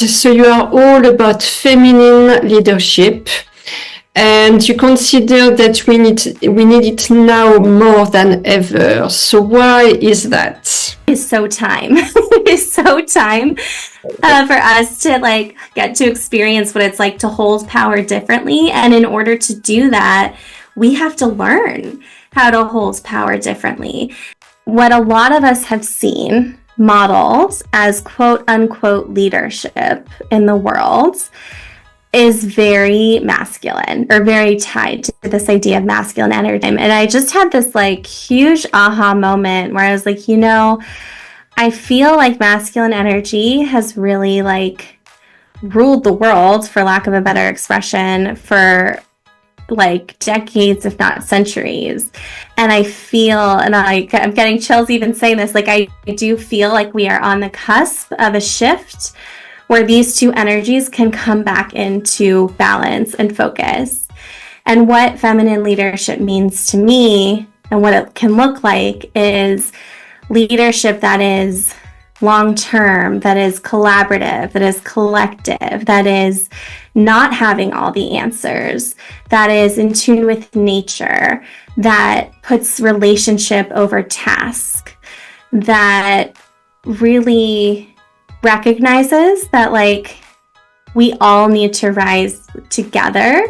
So you are all about feminine leadership, and you consider that we need it now more than ever. So why is that? It's so time. It's so time for us to like get to experience what it's like to hold power differently. And in order to do that, we have to learn how to hold power differently. What a lot of us have seen modeled as quote unquote leadership in the world is very masculine, or very tied to this idea of masculine energy. And I just had this like huge aha moment where I was like, I feel like masculine energy has really like ruled the world, for lack of a better expression, for like decades, if not centuries. And I feel, and I'm getting chills even saying this, like I do feel like we are on the cusp of a shift where these two energies can come back into balance and focus. And what feminine leadership means to me and what it can look like is leadership that is long-term, that is collaborative, that is collective, that is not having all the answers, that is in tune with nature, that puts relationship over task, that really recognizes that like we all need to rise together.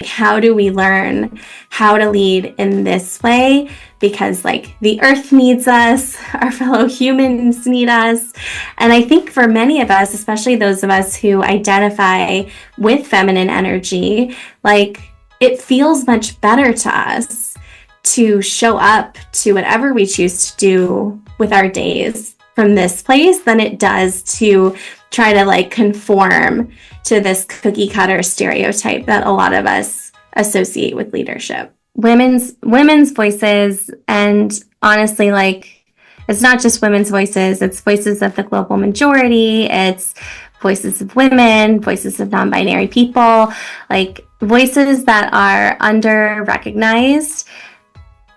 How do we learn how to lead in this way? Because like the earth needs us, our fellow humans need us. And I think for many of us, especially those of us who identify with feminine energy, like it feels much better to us to show up to whatever we choose to do with our days from this place than it does to try to like conform to this cookie cutter stereotype that a lot of us associate with leadership. Women's voices, and honestly, like it's not just women's voices, it's voices of the global majority, it's voices of women, voices of non-binary people, like voices that are under-recognized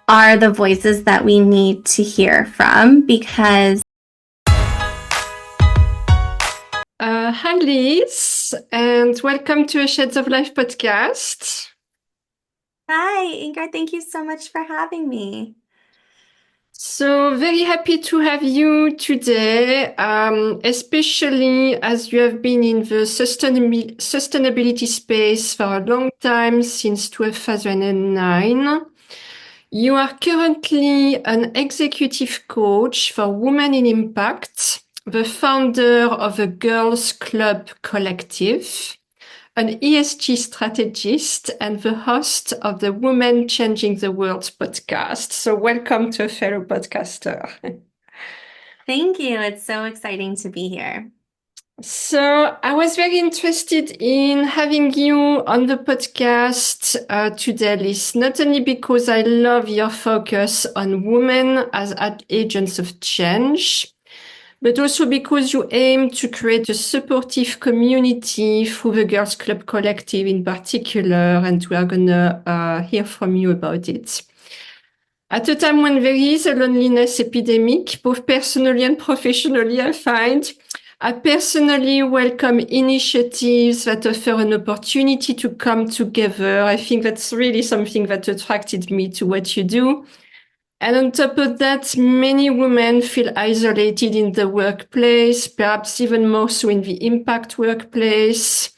are the voices that we need to hear from, because Hi Liz, and welcome to a Shades of Life podcast. Hi, Ingrid. Thank you so much for having me. So very happy to have you today, especially as you have been in the sustainability space for a long time, since 2009. You are currently an executive coach for Women in Impact, the founder of the Girls Club Collective, an ESG strategist, and the host of the Women Changing the World podcast. So welcome to a fellow podcaster. Thank you. It's so exciting to be here. So I was very interested in having you on the podcast today, Liz, not only because I love your focus on women as agents of change, but also because you aim to create a supportive community through the Girls Club Collective in particular, and we are going to hear from you about it. At a time when there is a loneliness epidemic, both personally and professionally, I personally welcome initiatives that offer an opportunity to come together. I think that's really something that attracted me to what you do. And on top of that, many women feel isolated in the workplace, perhaps even more so in the impact workplace.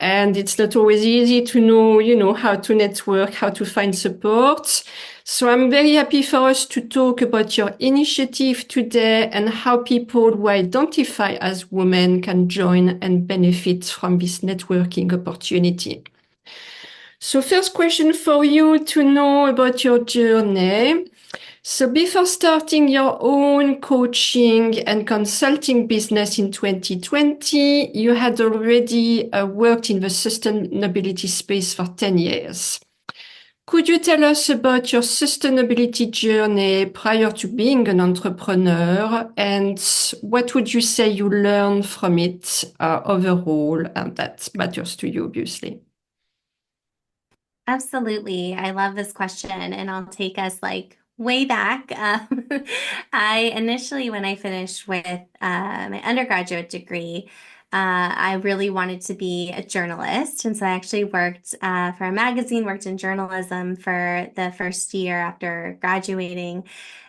And it's not always easy to know, how to network, how to find support. So I'm very happy for us to talk about your initiative today and how people who identify as women can join and benefit from this networking opportunity. So first question for you to know about your journey. So before starting your own coaching and consulting business in 2020, you had already worked in the sustainability space for 10 years. Could you tell us about your sustainability journey prior to being an entrepreneur, and what would you say you learned from it overall, and that matters to you, obviously? Absolutely. I love this question, and I'll take us like way back. I initially, when I finished with my undergraduate degree, I really wanted to be a journalist. And so I actually worked for a magazine, worked in journalism for the first year after graduating,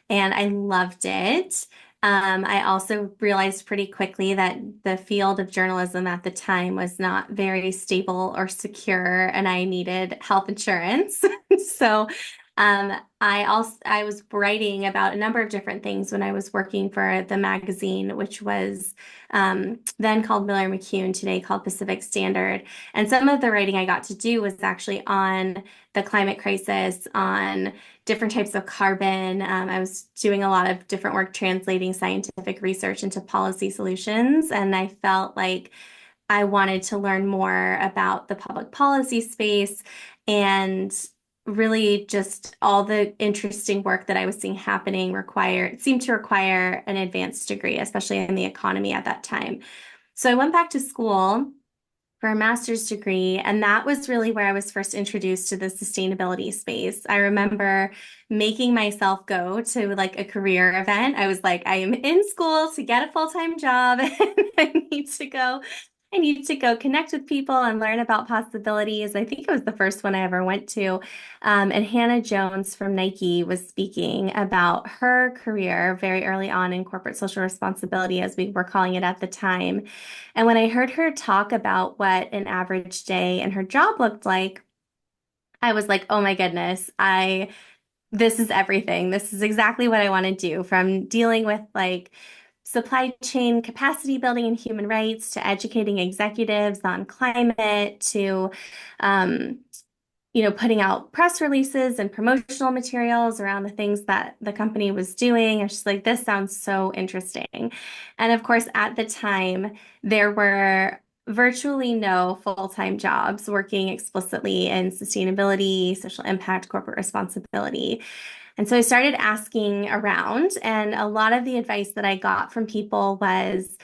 and I loved it. I also realized pretty quickly that the field of journalism at the time was not very stable or secure, and I needed health insurance. So, I was writing about a number of different things when I was working for the magazine, which was then called Miller McCune, today called Pacific Standard. And some of the writing I got to do was actually on the climate crisis, on different types of carbon. I was doing a lot of different work translating scientific research into policy solutions, and I felt like I wanted to learn more about the public policy space and really just all the interesting work that I was seeing happening seemed to require an advanced degree, especially in the economy at that time. So I went back to school for a master's degree, and that was really where I was first introduced to the sustainability space. I remember making myself go to like a career event. I was like, I am in school to get a full-time job and I need to go connect with people and learn about possibilities. I think it was the first one I ever went to. And Hannah Jones from Nike was speaking about her career very early on in corporate social responsibility, as we were calling it at the time. And when I heard her talk about what an average day in her job looked like, I was like, oh my goodness, this is everything. This is exactly what I want to do, from dealing with like supply chain capacity building and human rights to educating executives on climate to um, putting out press releases and promotional materials around the things that the company was doing. I was just like, this sounds so interesting. And of course, at the time, there were virtually no full-time jobs working explicitly in sustainability, social impact, corporate responsibility. And so I started asking around, and a lot of the advice that I got from people was,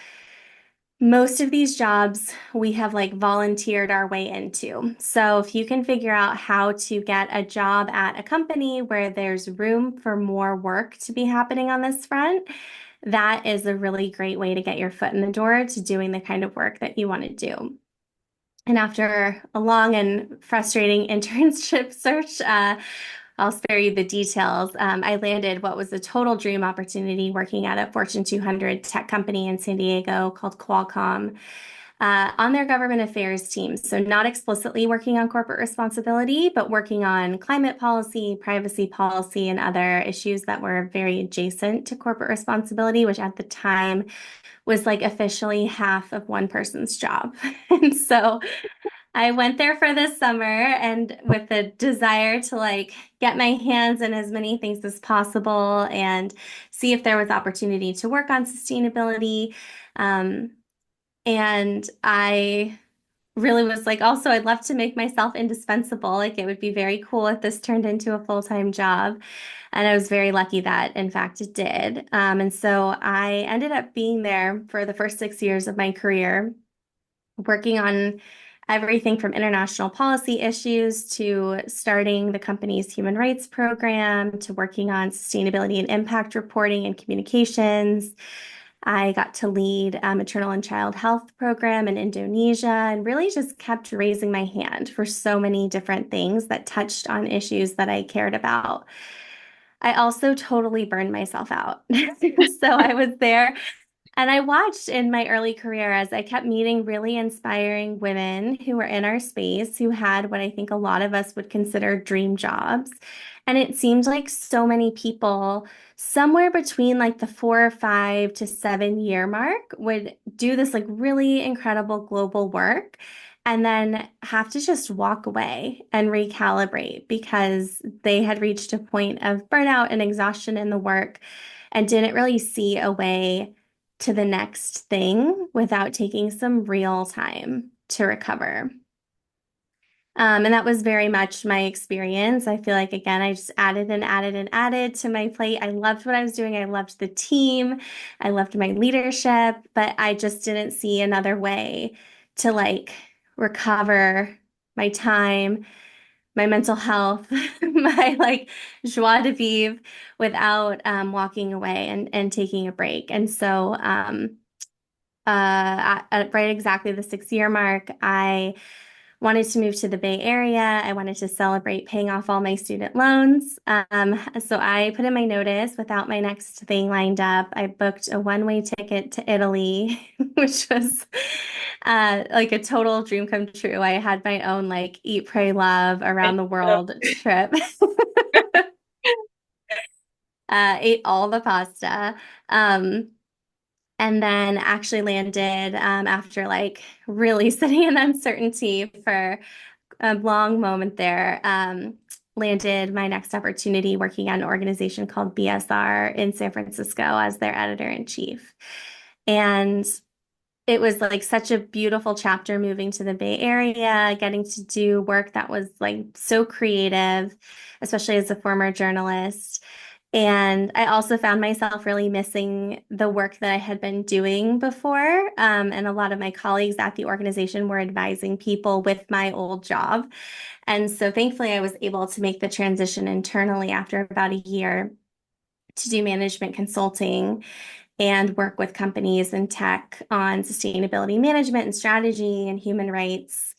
most of these jobs we have like volunteered our way into. So if you can figure out how to get a job at a company where there's room for more work to be happening on this front, that is a really great way to get your foot in the door to doing the kind of work that you want to do. And after a long and frustrating internship search, I'll spare you the details. I landed what was a total dream opportunity working at a Fortune 200 tech company in San Diego called Qualcomm, on their government affairs team. So not explicitly working on corporate responsibility, but working on climate policy, privacy policy, and other issues that were very adjacent to corporate responsibility, which at the time was like officially half of one person's job. And so I went there for this summer and with the desire to like get my hands in as many things as possible and see if there was opportunity to work on sustainability. Um, and I really was like, also, I'd love to make myself indispensable. Like, it would be very cool if this turned into a full-time job. And I was very lucky that, in fact, it did. And so I ended up being there for the first 6 years of my career, working on everything from international policy issues to starting the company's human rights program to working on sustainability and impact reporting and communications. I got to lead a maternal and child health program in Indonesia and really just kept raising my hand for so many different things that touched on issues that I cared about. I also totally burned myself out. So I was there and I watched in my early career as I kept meeting really inspiring women who were in our space who had what I think a lot of us would consider dream jobs. And it seemed like so many people, somewhere between like the 4 or 5 to 7 year mark, would do this like really incredible global work and then have to just walk away and recalibrate because they had reached a point of burnout and exhaustion in the work and didn't really see a way to the next thing without taking some real time to recover. And that was very much my experience. I feel like, again, I just added and added and added to my plate. I loved what I was doing. I loved the team. I loved my leadership, but I just didn't see another way to like recover my time, my mental health, my like joie de vivre without walking away and taking a break. And so at right exactly the 6 year mark, I wanted to move to the Bay Area. I wanted to celebrate paying off all my student loans. So I put in my notice without my next thing lined up. I booked a one-way ticket to Italy, which was like a total dream come true. I had my own like eat, pray, love around the world trip. Ate all the pasta. Um, and then actually landed after like really sitting in uncertainty for a long moment there. Landed my next opportunity working at an organization called BSR in San Francisco as their editor in chief. And it was like such a beautiful chapter moving to the Bay Area, getting to do work that was like so creative, especially as a former journalist. And I also found myself really missing the work that I had been doing before. And a lot of my colleagues at the organization were advising people with my old job. And so thankfully, I was able to make the transition internally after about a year to do management consulting and work with companies in tech on sustainability management and strategy and human rights,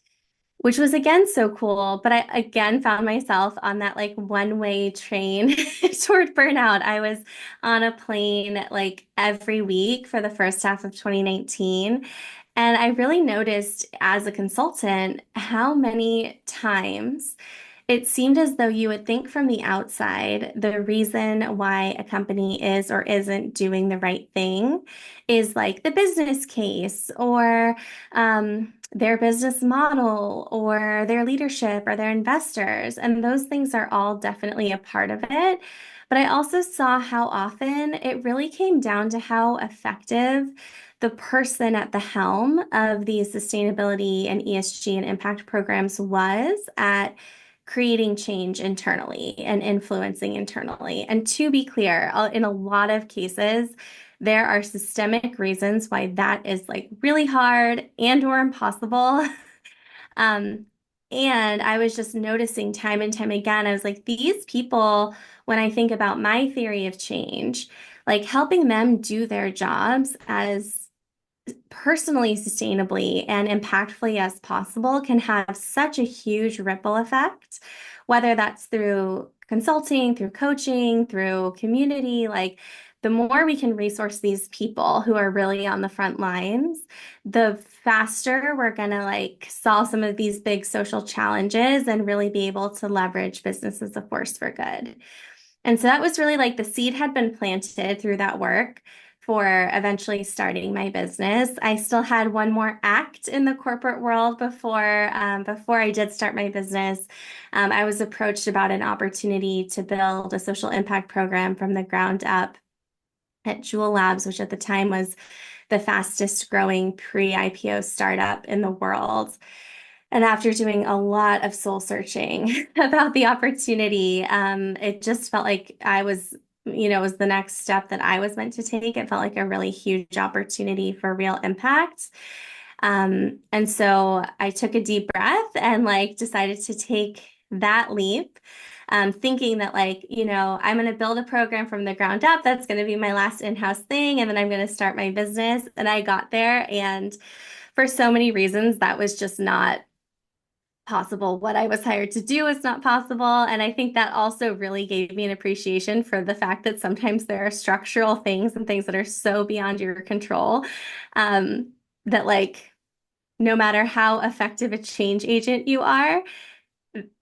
which was again so cool. But I again found myself on that like one-way train toward burnout. I was on a plane like every week for the first half of 2019. And I really noticed as a consultant how many times it seemed as though you would think from the outside, the reason why a company is or isn't doing the right thing is like the business case or their business model or their leadership or their investors. And those things are all definitely a part of it. But I also saw how often it really came down to how effective the person at the helm of these sustainability and ESG and impact programs was at creating change internally and influencing internally. And to be clear, in a lot of cases, there are systemic reasons why that is like really hard and or impossible. Um, and I was just noticing time and time again, I was like, these people, when I think about my theory of change, like helping them do their jobs as personally sustainably and impactfully as possible can have such a huge ripple effect, whether that's through consulting, through coaching, through community. Like the more we can resource these people who are really on the front lines, the faster we're going to like solve some of these big social challenges and really be able to leverage business as a force for good. And so that was really like the seed had been planted through that work for eventually starting my business. I still had one more act in the corporate world before I did start my business. I was approached about an opportunity to build a social impact program from the ground up at Jewel Labs, which at the time was the fastest growing pre-IPO startup in the world. And after doing a lot of soul searching about the opportunity, it just felt like I was, it was the next step that I was meant to take. It felt like a really huge opportunity for real impact. And so I took a deep breath and like decided to take that leap, thinking that like, I'm going to build a program from the ground up. That's going to be my last in-house thing. And then I'm going to start my business. And I got there. And for so many reasons, that was just not possible. What I was hired to do is not possible. And I think that also really gave me an appreciation for the fact that sometimes there are structural things and things that are so beyond your control, that like, no matter how effective a change agent you are,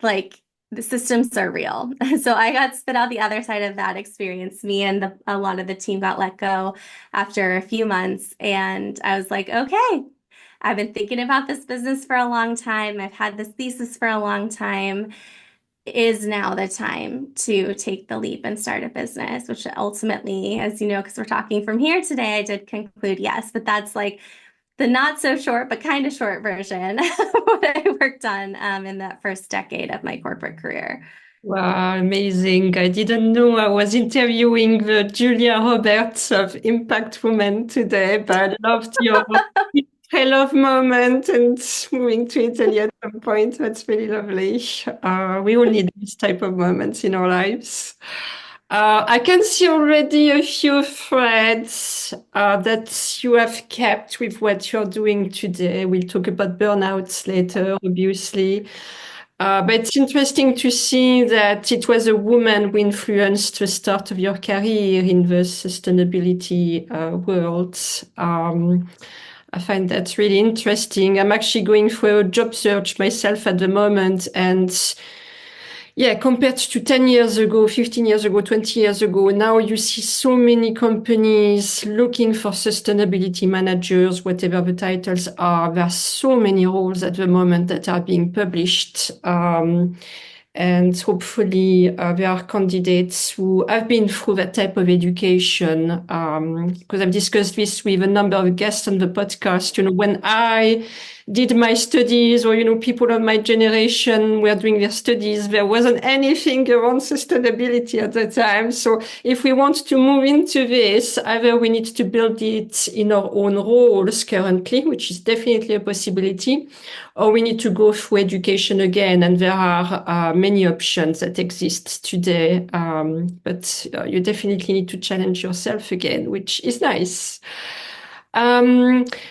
like the systems are real. So I got spit out the other side of that experience. Me and a lot of the team got let go after a few months. And I was like, okay, I've been thinking about this business for a long time. I've had this thesis for a long time. Is now the time to take the leap and start a business, which ultimately, as you know, because we're talking from here today, I did conclude yes, but that's like the not so short, but kind of short version of what I worked on in that first decade of my corporate career. Wow, amazing. I didn't know I was interviewing the Julia Roberts of Impact Women today, but I loved your I love moment and moving to Italy at some point. That's really lovely. We all need these type of moments in our lives. I can see already a few threads that you have kept with what you're doing today. We'll talk about burnouts later, obviously. But it's interesting to see that it was a woman who influenced the start of your career in the sustainability world. I find that really interesting. I'm actually going through a job search myself at the moment, and yeah, compared to 10 years ago, 15 years ago, 20 years ago, now you see so many companies looking for sustainability managers, whatever the titles are. There are so many roles at the moment that are being published. And hopefully there are candidates who have been through that type of education. Because I've discussed this with a number of guests on the podcast. You know, when I did my studies, or, you know, people of my generation were doing their studies, there wasn't anything around sustainability at the time. So if we want to move into this, either we need to build it in our own roles currently, which is definitely a possibility, or we need to go through education again. And there are many options that exist today. But you definitely need to challenge yourself again, which is nice.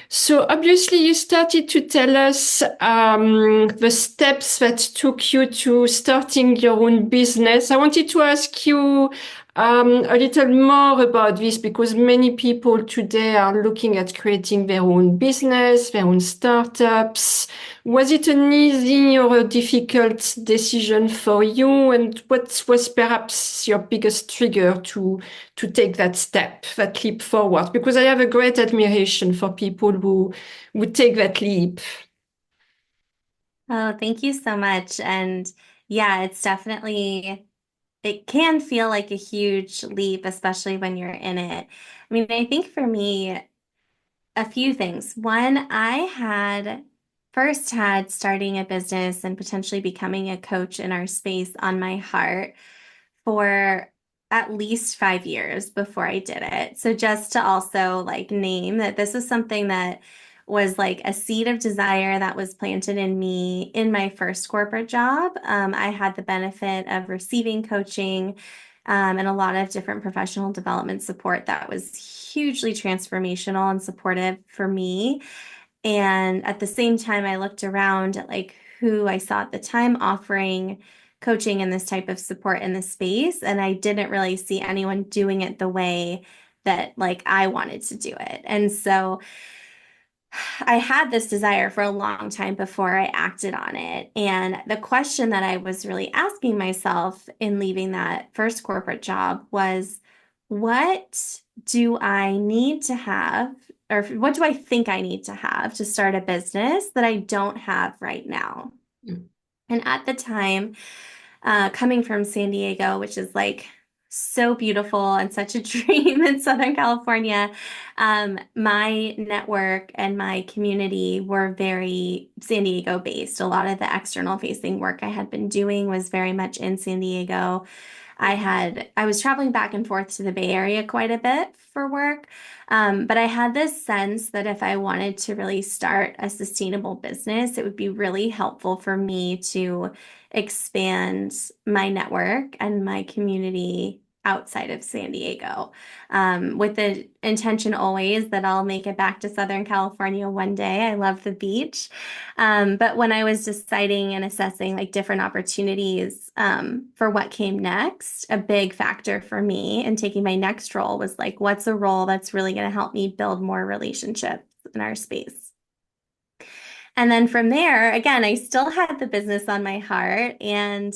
So obviously you started to tell us the steps that took you to starting your own business. I wanted to ask you a little more about this, because many people today are looking at creating their own business, their own startups. Was it an easy or a difficult decision for you? And what was perhaps your biggest trigger to take that step, that leap forward? Because I have a great admiration for people who would take that leap. Oh, thank you so much. And yeah, it's definitely, it can feel like a huge leap, especially when you're in it. I mean, I think for me, a few things. One, I had first had starting a business and potentially becoming a coach in our space on my heart for at least 5 years before I did it. So just to also like name that this was something that was like a seed of desire that was planted in me in my first corporate job. I had the benefit of receiving coaching and a lot of different professional development support that was hugely transformational and supportive for me. And at the same time, I looked around at like who I saw at the time offering coaching and this type of support in the space. And I didn't really see anyone doing it the way that like I wanted to do it. And so I had this desire for a long time before I acted on it. And the question that I was really asking myself in leaving that first corporate job was, what do I need to have, or what do I think I need to have to start a business that I don't have right now? And at the time, coming from San Diego, which is like so beautiful and such a dream in Southern California, my network and my community were very San Diego based. A lot of the external facing work I had been doing was very much in San Diego. I was traveling back and forth to the Bay Area quite a bit for work. But I had this sense that if I wanted to really start a sustainable business, it would be really helpful for me to expand my network and my community outside of San Diego, with the intention always that I'll make it back to Southern California one day. I love the beach. But when I was deciding and assessing like different opportunities for what came next, a big factor for me in taking my next role was like, what's a role that's really going to help me build more relationships in our space? And then from there, again, I still had the business on my heart, and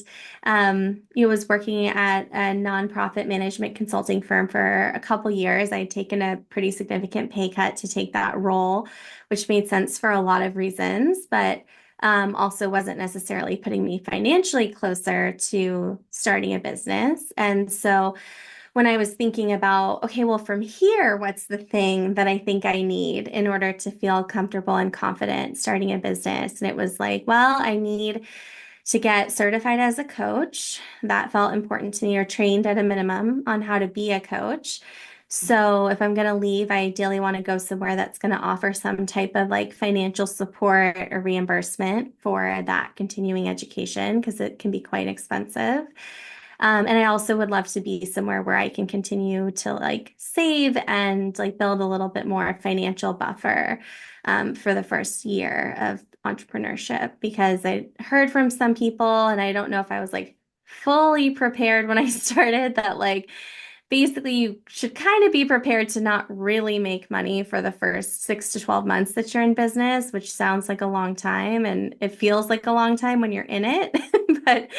was working at a nonprofit management consulting firm for a couple years. I'd taken a pretty significant pay cut to take that role, which made sense for a lot of reasons, but also wasn't necessarily putting me financially closer to starting a business. And so when I was thinking about, okay, well, from here, what's the thing that I think I need in order to feel comfortable and confident starting a business? And it was like, well, I need to get certified as a coach. That felt important to me, or trained at a minimum on how to be a coach. So if I'm going to leave, I ideally want to go somewhere that's going to offer some type of like financial support or reimbursement for that continuing education, because it can be quite expensive. And I also would love to be somewhere where I can continue to like save and like build a little bit more financial buffer for the first year of entrepreneurship because I heard from some people, and I don't know if I was like fully prepared when I started that like basically you should kind of be prepared to not really make money for the first 6 to 12 months that you're in business, which sounds like a long time and it feels like a long time when you're in it. But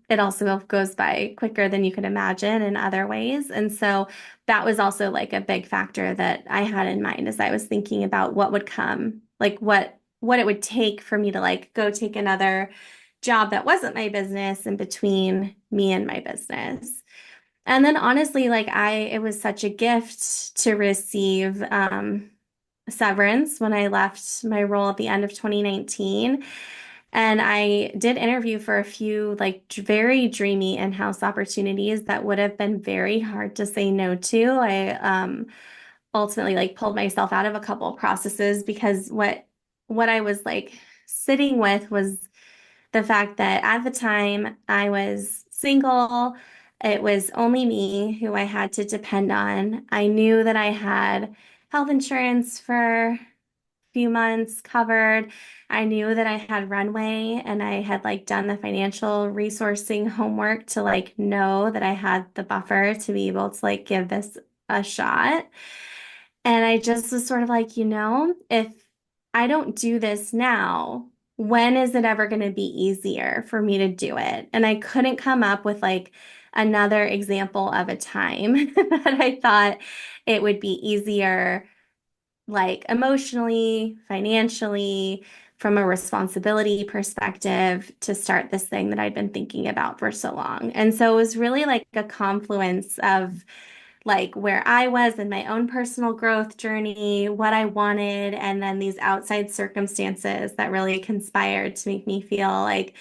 it also goes by quicker than you could imagine in other ways. And so that was also like a big factor that I had in mind as I was thinking about what would come, like what it would take for me to like go take another job that wasn't my business in between me and my business. And then honestly, like it was such a gift to receive severance when I left my role at the end of 2019. And I did interview for a few like very dreamy in-house opportunities that would have been very hard to say no to. I ultimately like pulled myself out of a couple of processes because what I was like sitting with was the fact that at the time I was single. It was only me who I had to depend on. I knew that I had health insurance for a few months covered. I knew that I had runway and I had like done the financial resourcing homework to like know that I had the buffer to be able to like give this a shot. And I just was sort of like, if I don't do this now, when is it ever going to be easier for me to do it? And I couldn't come up with like another example of a time that I thought it would be easier, like emotionally, financially, from a responsibility perspective to start this thing that I'd been thinking about for so long. And so it was really like a confluence of like where I was in my own personal growth journey, what I wanted, and then these outside circumstances that really conspired to make me feel like,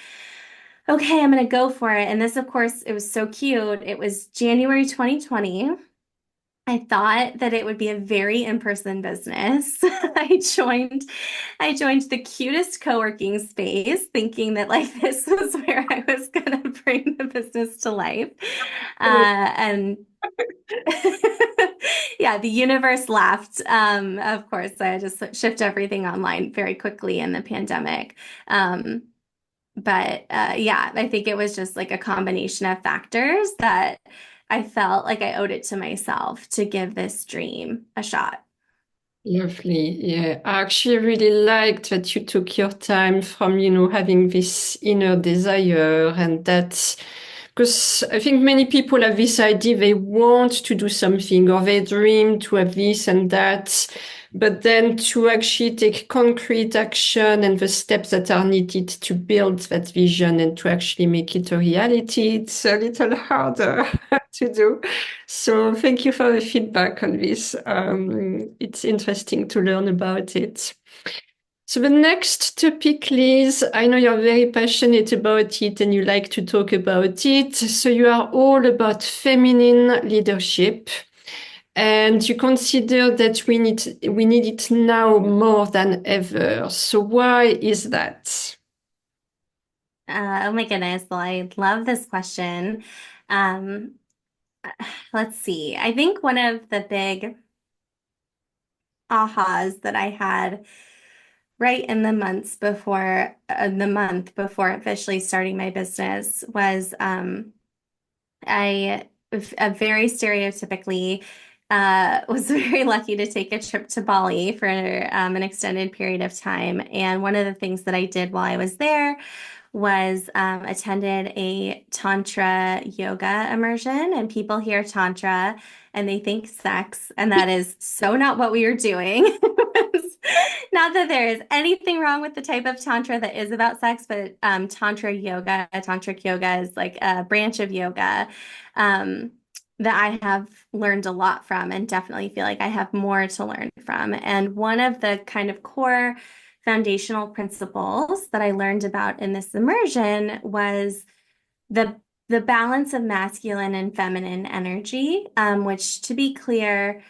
okay, I'm going to go for it. And this, of course, it was so cute. It was January 2020. I thought that it would be a very in-person business. I joined the cutest co-working space, thinking that like this was where I was gonna bring the business to life. And yeah, the universe laughed. Of course, I just shift everything online very quickly in the pandemic. Um, but yeah, I think it was just like a combination of factors that I felt like I owed it to myself to give this dream a shot. Lovely. Yeah. I actually really liked that you took your time from, having this inner desire and that, because I think many people have this idea they want to do something or they dream to have this and that, but then to actually take concrete action and the steps that are needed to build that vision and to actually make it a reality, it's a little harder to do. So thank you for the feedback on this. It's interesting to learn about it. So the next topic, Liz, I know you're very passionate about it and you like to talk about it. So you are all about feminine leadership and you consider that we need it now more than ever. So why is that? Oh my goodness. Well, I love this question. Um, let's see. I think one of the big ahas that I had right in the month before officially starting my business was I very stereotypically was very lucky to take a trip to Bali for an extended period of time. And one of the things that I did while I was there was attended a Tantra yoga immersion. And people hear Tantra and they think sex, and that is so not what we were doing. Not that there is anything wrong with the type of Tantra that is about sex, but Tantric yoga is like a branch of yoga um, that I have learned a lot from and definitely feel like I have more to learn from. And one of the kind of core foundational principles that I learned about in this immersion was the the balance of masculine and feminine energy, which, to be clear,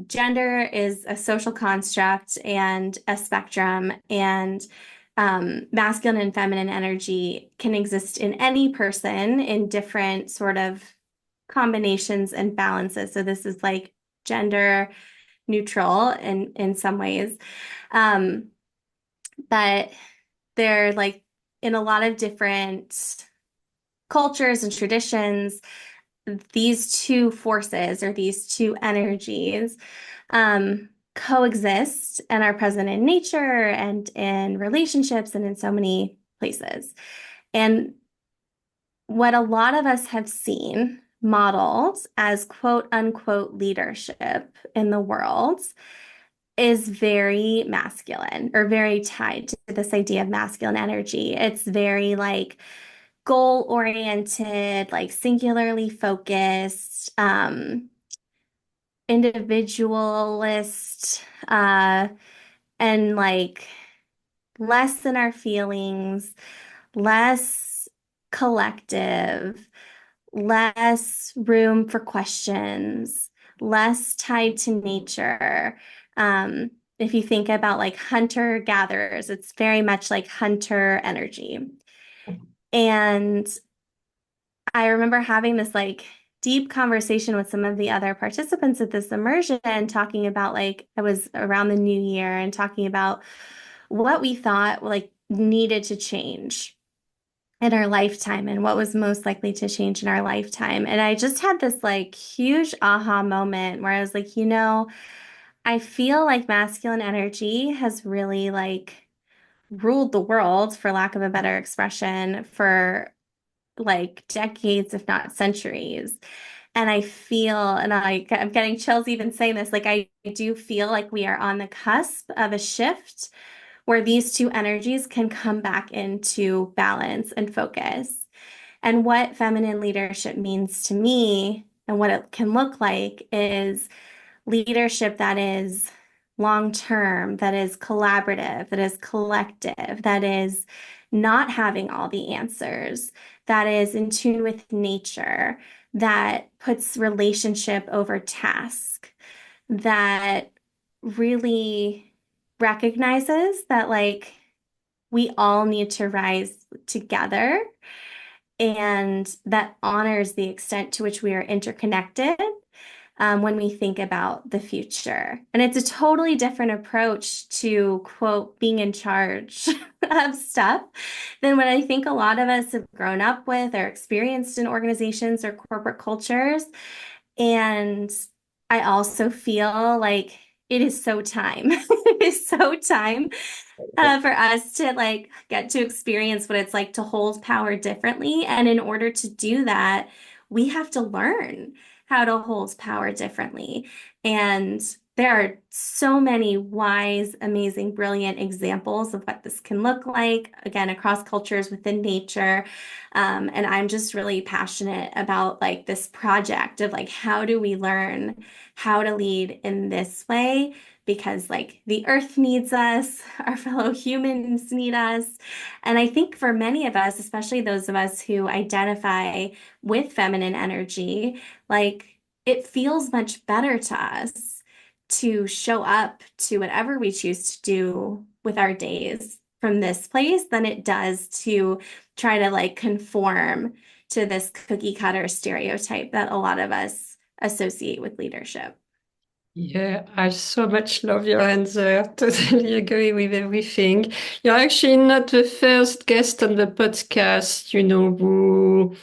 gender is a social construct and a spectrum, and masculine and feminine energy can exist in any person in different sort of combinations and balances. So this is like gender neutral in some ways. Um, but they're like in a lot of different cultures and traditions, these two forces or these two energies coexist and are present in nature and in relationships and in so many places. And what a lot of us have seen modeled as quote unquote leadership in the world is very masculine or very tied to this idea of masculine energy. It's very like goal oriented, like singularly focused, individualist, and like less in our feelings, less collective, less room for questions, less tied to nature. If you think about like hunter gatherers, it's very much like hunter energy. And I remember having this like deep conversation with some of the other participants at this immersion, talking about like, I was around the new year and talking about what we thought like needed to change in our lifetime and what was most likely to change in our lifetime. And I just had this like huge aha moment where I was like, I feel like masculine energy has really like ruled the world, for lack of a better expression, for like decades, if not centuries. And I feel, and I'm getting chills even saying this, like I do feel like we are on the cusp of a shift where these two energies can come back into balance and focus. And what feminine leadership means to me and what it can look like is leadership that is long term, that is collaborative, that is collective, that is not having all the answers, that is in tune with nature, that puts relationship over task, that really recognizes that like we all need to rise together and that honors the extent to which we are interconnected when we think about the future. And it's a totally different approach to, quote, being in charge of stuff than what I think a lot of us have grown up with or experienced in organizations or corporate cultures. And I also feel like it is so time. It is so time for us to like get to experience what it's like to hold power differently. And in order to do that, we have to learn how to hold power differently. And there are so many wise, amazing, brilliant examples of what this can look like, again, across cultures within nature. And I'm just really passionate about like this project of like, how do we learn how to lead in this way? Because like the earth needs us, our fellow humans need us. And I think for many of us, especially those of us who identify with feminine energy, like it feels much better to us to show up to whatever we choose to do with our days from this place than it does to try to like conform to this cookie cutter stereotype that a lot of us associate with leadership. Yeah, I so much love your answer. Totally agree with everything. You're actually not the first guest on the podcast, who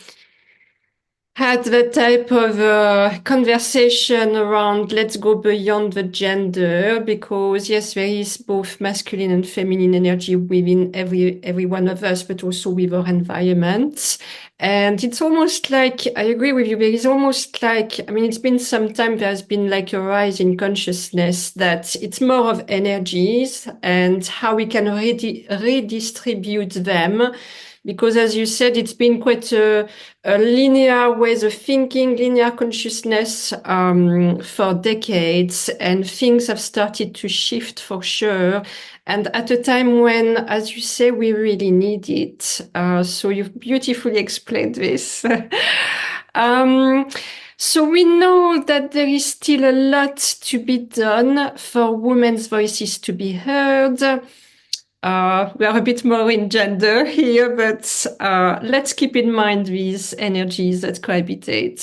had that type of conversation around let's go beyond the gender, because yes, there is both masculine and feminine energy within every one of us, but also with our environment. And it's almost like, I agree with you, there is almost like, I mean, it's been some time, there's been like a rise in consciousness that it's more of energies and how we can redistribute them. Because as you said, it's been quite a linear ways of thinking, linear consciousness for decades, and things have started to shift for sure. And at a time when, as you say, we really need it. So you've beautifully explained this. um, so we know that there is still a lot to be done for women's voices to be heard. We are a bit more in gender here, but let's keep in mind these energies that cohabitate.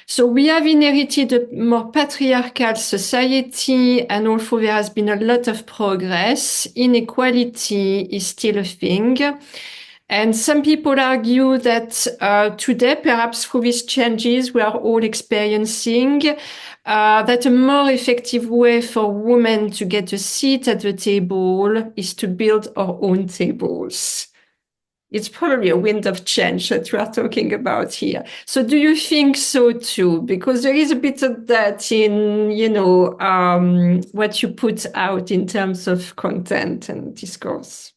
So we have inherited a more patriarchal society, and although there has been a lot of progress, inequality is still a thing. And some people argue that today, perhaps through these changes we are all experiencing, that a more effective way for women to get a seat at the table is to build our own tables. It's probably a wind of change that we are talking about here. So do you think so too? Because there is a bit of that in, what you put out in terms of content and discourse.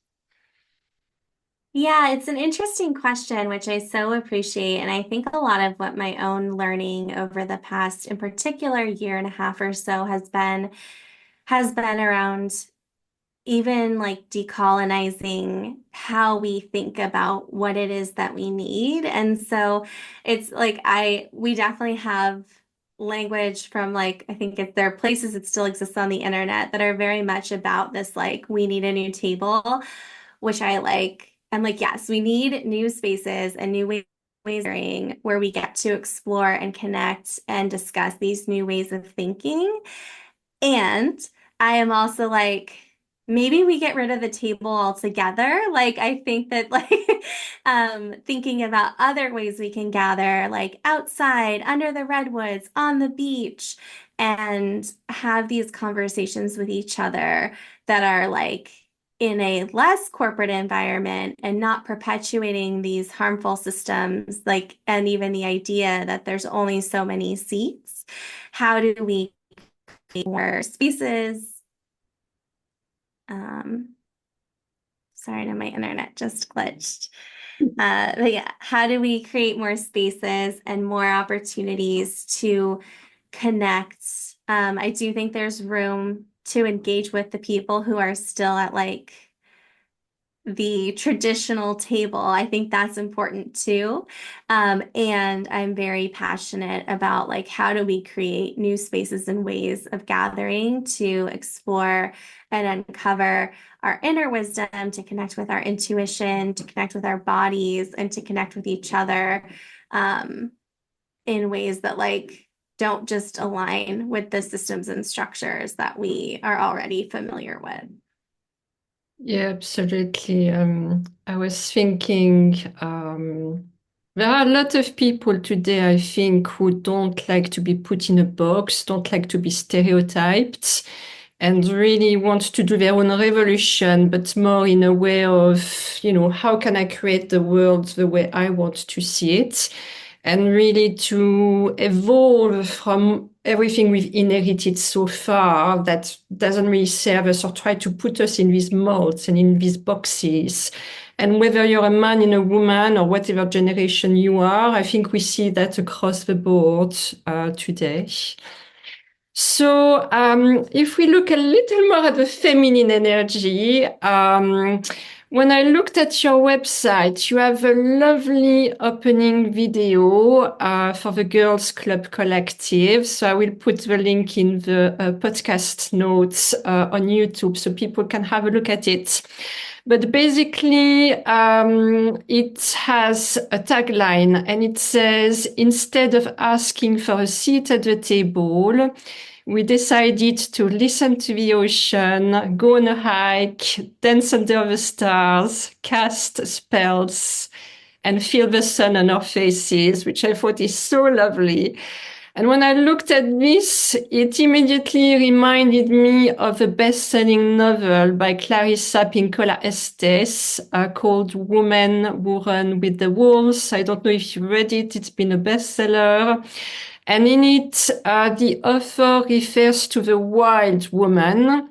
Yeah, it's an interesting question, which I so appreciate. And I think a lot of what my own learning over the past, in particular, year and a half or so has been around even like decolonizing how we think about what it is that we need. And so it's like we definitely have language from like I think if there are places that still exist on the internet that are very much about this like we need a new table, which I like. I'm like, yes, we need new spaces and new ways where we get to explore and connect and discuss these new ways of thinking. And I am also like, maybe we get rid of the table altogether. Like, I think that like thinking about other ways we can gather, like outside, under the redwoods, on the beach, and have these conversations with each other that are like in a less corporate environment and not perpetuating these harmful systems, like, and even the idea that there's only so many seats. How do we more spaces? Um, sorry, no, my internet just glitched. But yeah, how do we create more spaces and more opportunities to connect? I do think there's room to engage with the people who are still at like the traditional table. I think that's important too. And I'm very passionate about like how do we create new spaces and ways of gathering to explore and uncover our inner wisdom, to connect with our intuition, to connect with our bodies, and to connect with each other in ways that like don't just align with the systems and structures that we are already familiar with. Yeah, absolutely. I was thinking there are a lot of people today, I think, who don't like to be put in a box, don't like to be stereotyped, and really want to do their own revolution, but more in a way of, how can I create the world the way I want to see it? And really to evolve from everything we've inherited so far that doesn't really serve us, or try to put us in these molds and in these boxes. And whether you're a man and a woman or whatever generation you are, I think we see that across the board today. So if we look a little more at the feminine energy, when I looked at your website, you have a lovely opening video for the Girls Club Collective. So I will put the link in the podcast notes on YouTube so people can have a look at it. But basically, it has a tagline and it says, instead of asking for a seat at the table, we decided to listen to the ocean, go on a hike, dance under the stars, cast spells, and feel the sun on our faces, which I thought is so lovely. And when I looked at this, it immediately reminded me of a best-selling novel by Clarissa Pinkola Estes called Women Who Run with the Wolves. I don't know if you read it. It's been a bestseller. And in it, the author refers to the wild woman.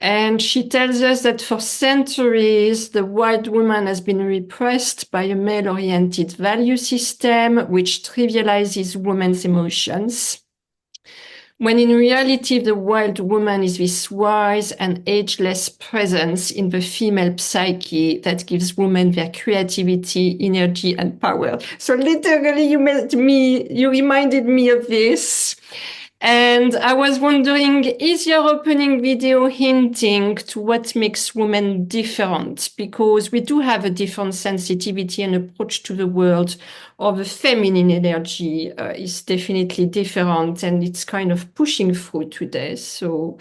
And she tells us that for centuries, the wild woman has been repressed by a male-oriented value system, which trivializes women's emotions. When in reality, the wild woman is this wise and ageless presence in the female psyche that gives women their creativity, energy, and power. So literally, you reminded me of this. And I was wondering, is your opening video hinting to what makes women different? Because we do have a different sensitivity and approach to the world, or the feminine energy is definitely different, and it's kind of pushing through today. So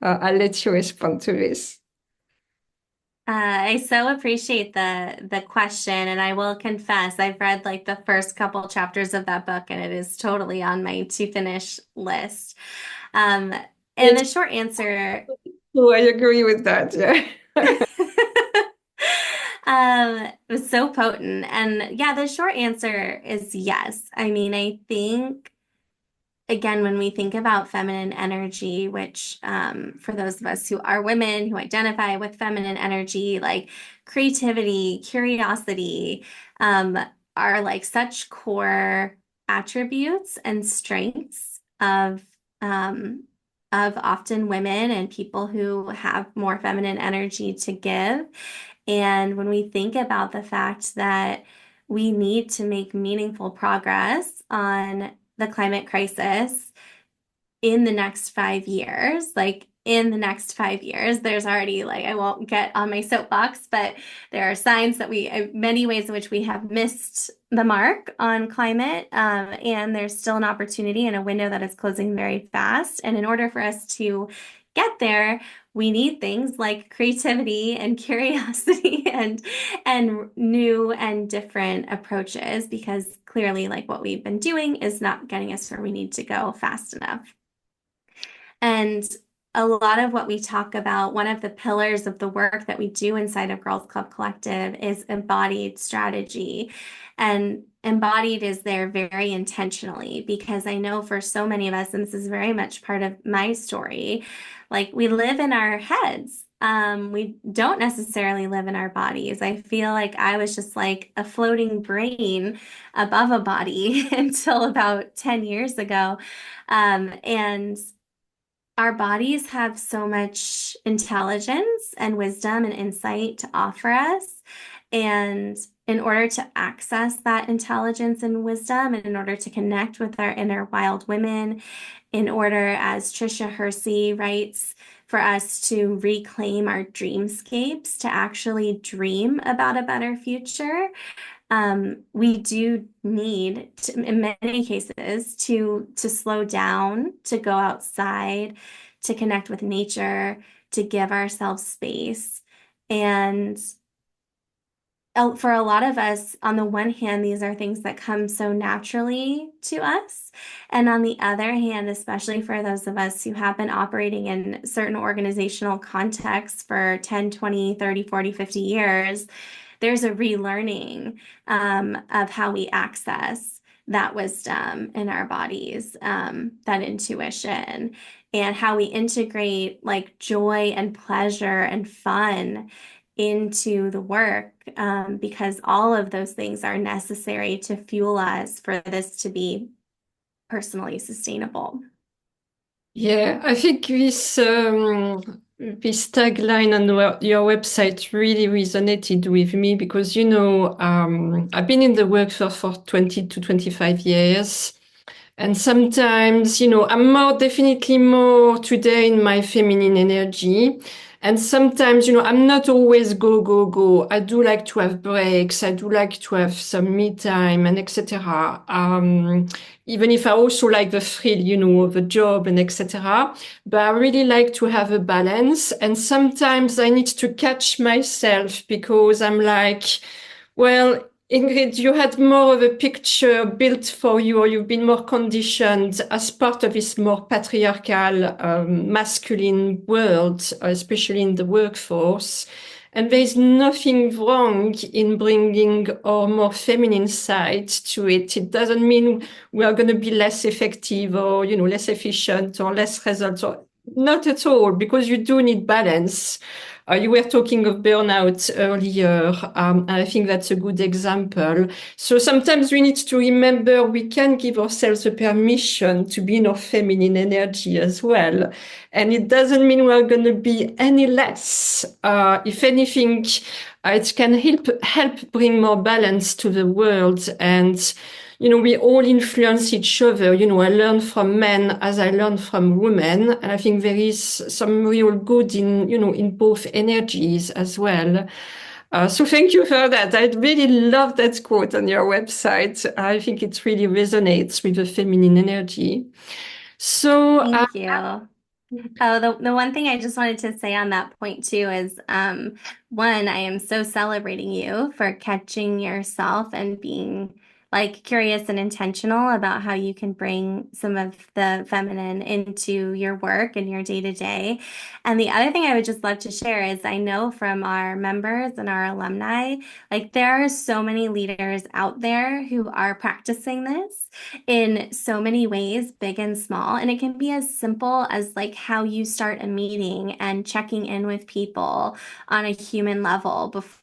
I'll let you respond to this. I so appreciate the question, and I will confess I've read like the first couple chapters of that book, and it is totally on my to finish list. Um, and It's the short answer, Oh, I agree with that. Yeah. it was so potent. And yeah, the short answer is yes. I mean, I think again, when we think about feminine energy, which for those of us who are women who identify with feminine energy, like creativity, curiosity, um, are like such core attributes and strengths of often women and people who have more feminine energy to give. And when we think about the fact that we need to make meaningful progress on the climate crisis in the next 5 years, like in the next 5 years, there's already like, I won't get on my soapbox, but there are signs that many ways in which we have missed the mark on climate. And there's still an opportunity and a window that is closing very fast. And in order for us to get there, we need things like creativity and curiosity and new and different approaches because clearly like what we've been doing is not getting us where we need to go fast enough. And a lot of what we talk about, one of the pillars of the work that we do inside of Girls Club Collective is embodied strategy. And embodied is there very intentionally because I know for so many of us, and this is very much part of my story, like we live in our heads. We don't necessarily live in our bodies. I feel like I was just like a floating brain above a body until about 10 years ago. And our bodies have so much intelligence and wisdom and insight to offer us. And in order to access that intelligence and wisdom, and in order to connect with our inner wild women, in order, as Trisha Hersey writes, for us to reclaim our dreamscapes, to actually dream about a better future, we do need to, in many cases to slow down, to go outside, to connect with nature, to give ourselves space. And for a lot of us, on the one hand, these are things that come so naturally to us. And on the other hand, especially for those of us who have been operating in certain organizational contexts for 10, 20, 30, 40, 50 years, there's a relearning of how we access that wisdom in our bodies, that intuition, and how we integrate like joy and pleasure and fun into the work, because all of those things are necessary to fuel us for this to be personally sustainable. Yeah, I think this tagline on your website really resonated with me because, I've been in the workforce for 20 to 25 years. And sometimes, I'm definitely more today in my feminine energy. And sometimes, I'm not always go, go, go. I do like to have breaks. I do like to have some me time and etc. Even if I also like the thrill, of the job and etc. But I really like to have a balance. And sometimes I need to catch myself because I'm like, well, Ingrid, you had more of a picture built for you, or you've been more conditioned as part of this more patriarchal, masculine world, especially in the workforce. And there is nothing wrong in bringing our more feminine side to it. It doesn't mean we are going to be less effective or, less efficient or less results. Or, not at all, because you do need balance. You were talking of burnout earlier. I think that's a good example. So sometimes we need to remember we can give ourselves a permission to be in our feminine energy as well. And it doesn't mean we're going to be any less. If anything, it can help bring more balance to the world. And we all influence each other. I learn from men as I learn from women. And I think there is some real good in both energies as well. So thank you for that. I really love that quote on your website. I think it really resonates with the feminine energy. So, Thank you. Oh, the one thing I just wanted to say on that point too is, one, I am so celebrating you for catching yourself and being like curious and intentional about how you can bring some of the feminine into your work and your day to day. And the other thing I would just love to share is I know from our members and our alumni, like there are so many leaders out there who are practicing this in so many ways, big and small. And it can be as simple as like how you start a meeting and checking in with people on a human level before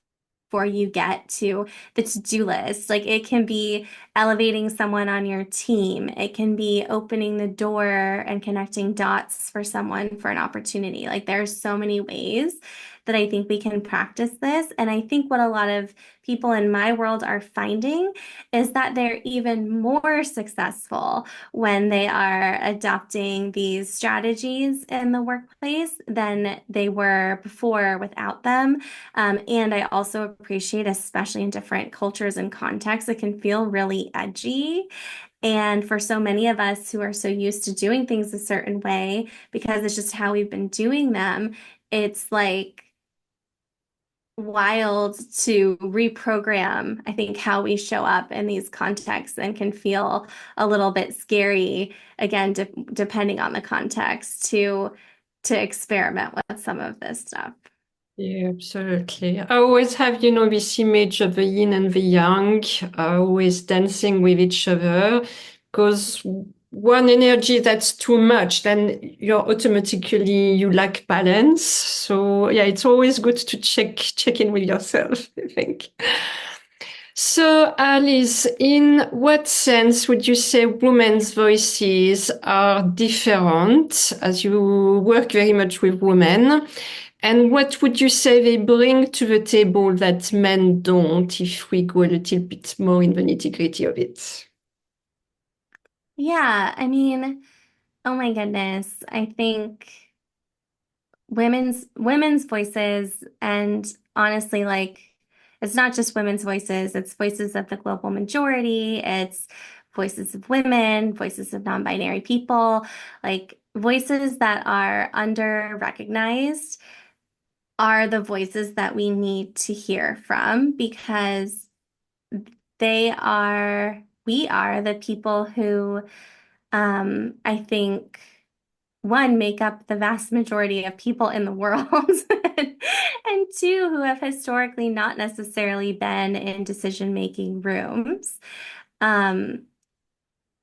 you get to the to-do list. Like it can be elevating someone on your team. It can be opening the door and connecting dots for someone for an opportunity. Like there's so many ways that I think we can practice this. And I think what a lot of people in my world are finding is that they're even more successful when they are adopting these strategies in the workplace than they were before without them. And I also appreciate, especially in different cultures and contexts, it can feel really edgy. And for so many of us who are so used to doing things a certain way, because it's just how we've been doing them, it's like wild to reprogram, I think, how we show up in these contexts and can feel a little bit scary, again, depending on the context, to experiment with some of this stuff. yeah, absolutely. I always have, this image of the yin and the yang, always dancing with each other, because one energy that's too much, then you lack balance. So yeah, it's always good to check in with yourself, I think. So, Alice, in what sense would you say women's voices are different as you work very much with women? And what would you say they bring to the table that men don't, if we go a little bit more in the nitty-gritty of it? Yeah, I mean, oh my goodness. I think women's voices and honestly like it's not just women's voices, it's voices of the global majority, it's voices of women, voices of non-binary people, like voices that are under recognized are the voices that we need to hear from because we are the people who I think one, make up the vast majority of people in the world, and two, who have historically not necessarily been in decision-making rooms. Um,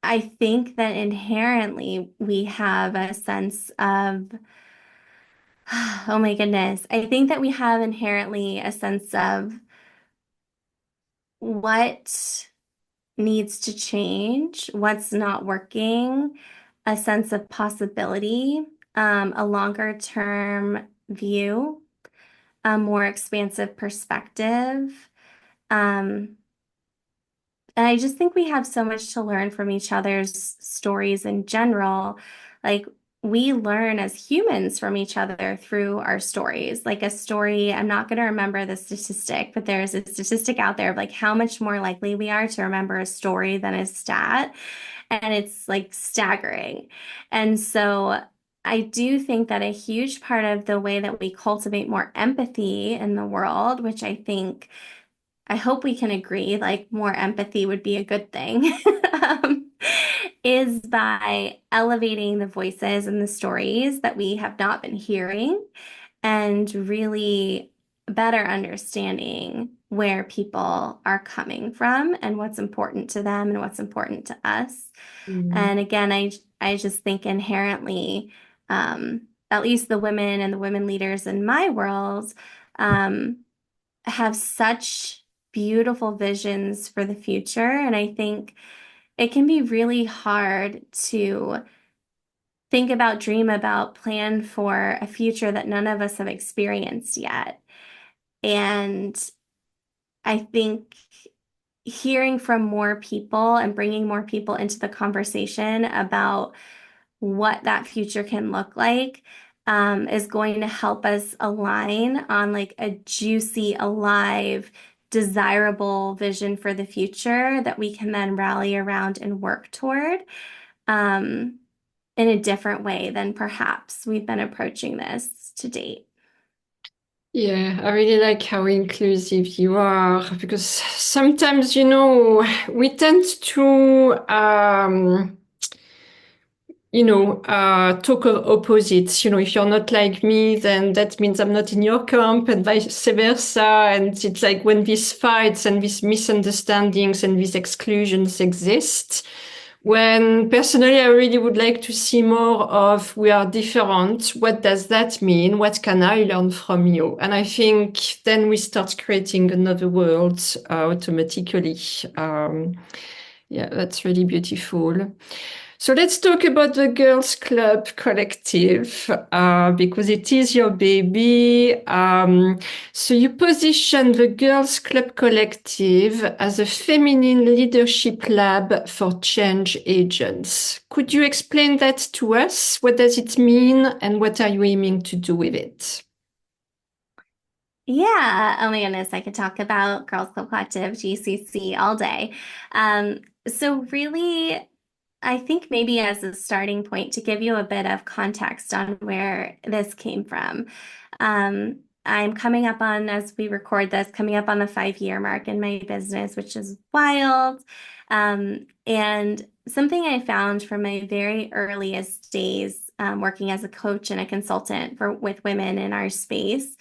I think that inherently we have a sense of, oh my goodness, I think that we have inherently a sense of what needs to change, what's not working, a sense of possibility, a longer term view, a more expansive perspective. Um, and I just think we have so much to learn from each other's stories in general. Like, we learn as humans from each other through our stories. Like a story, I'm not going to remember the statistic, but there's a statistic out there of like how much more likely we are to remember a story than a stat. And it's like staggering. And so I do think that a huge part of the way that we cultivate more empathy in the world, which I hope we can agree, like more empathy would be a good thing, is by elevating the voices and the stories that we have not been hearing and really better understanding where people are coming from and what's important to them and what's important to us. Mm. And again, I just think inherently, at least the women and the women leaders in my world, have such beautiful visions for the future. And I think it can be really hard to think about, dream about, plan for a future that none of us have experienced yet. And I think hearing from more people and bringing more people into the conversation about what that future can look like is going to help us align on like a juicy, alive, desirable vision for the future that we can then rally around and work toward um, in a different way than perhaps we've been approaching this to date. Yeah, I really like how inclusive you are because sometimes, we tend to, talk of opposites. If you're not like me, then that means I'm not in your camp, and vice versa. And it's like when these fights and these misunderstandings and these exclusions exist, when personally I really would like to see more of we are different. What does that mean? What can I learn from you? And I think then we start creating another world automatically. Yeah, that's really beautiful. So let's talk about the Girls Club Collective because it is your baby. So you position the Girls Club Collective as a feminine leadership lab for change agents. Could you explain that to us? What does it mean and what are you aiming to do with it? Yeah, oh my goodness, I could talk about Girls Club Collective, GCC all day. So really, I think maybe as a starting point to give you a bit of context on where this came from. I'm coming up on, as we record this, coming up on the 5-year mark in my business, which is wild. And something I found from my very earliest days, working as a coach and a consultant with women in our space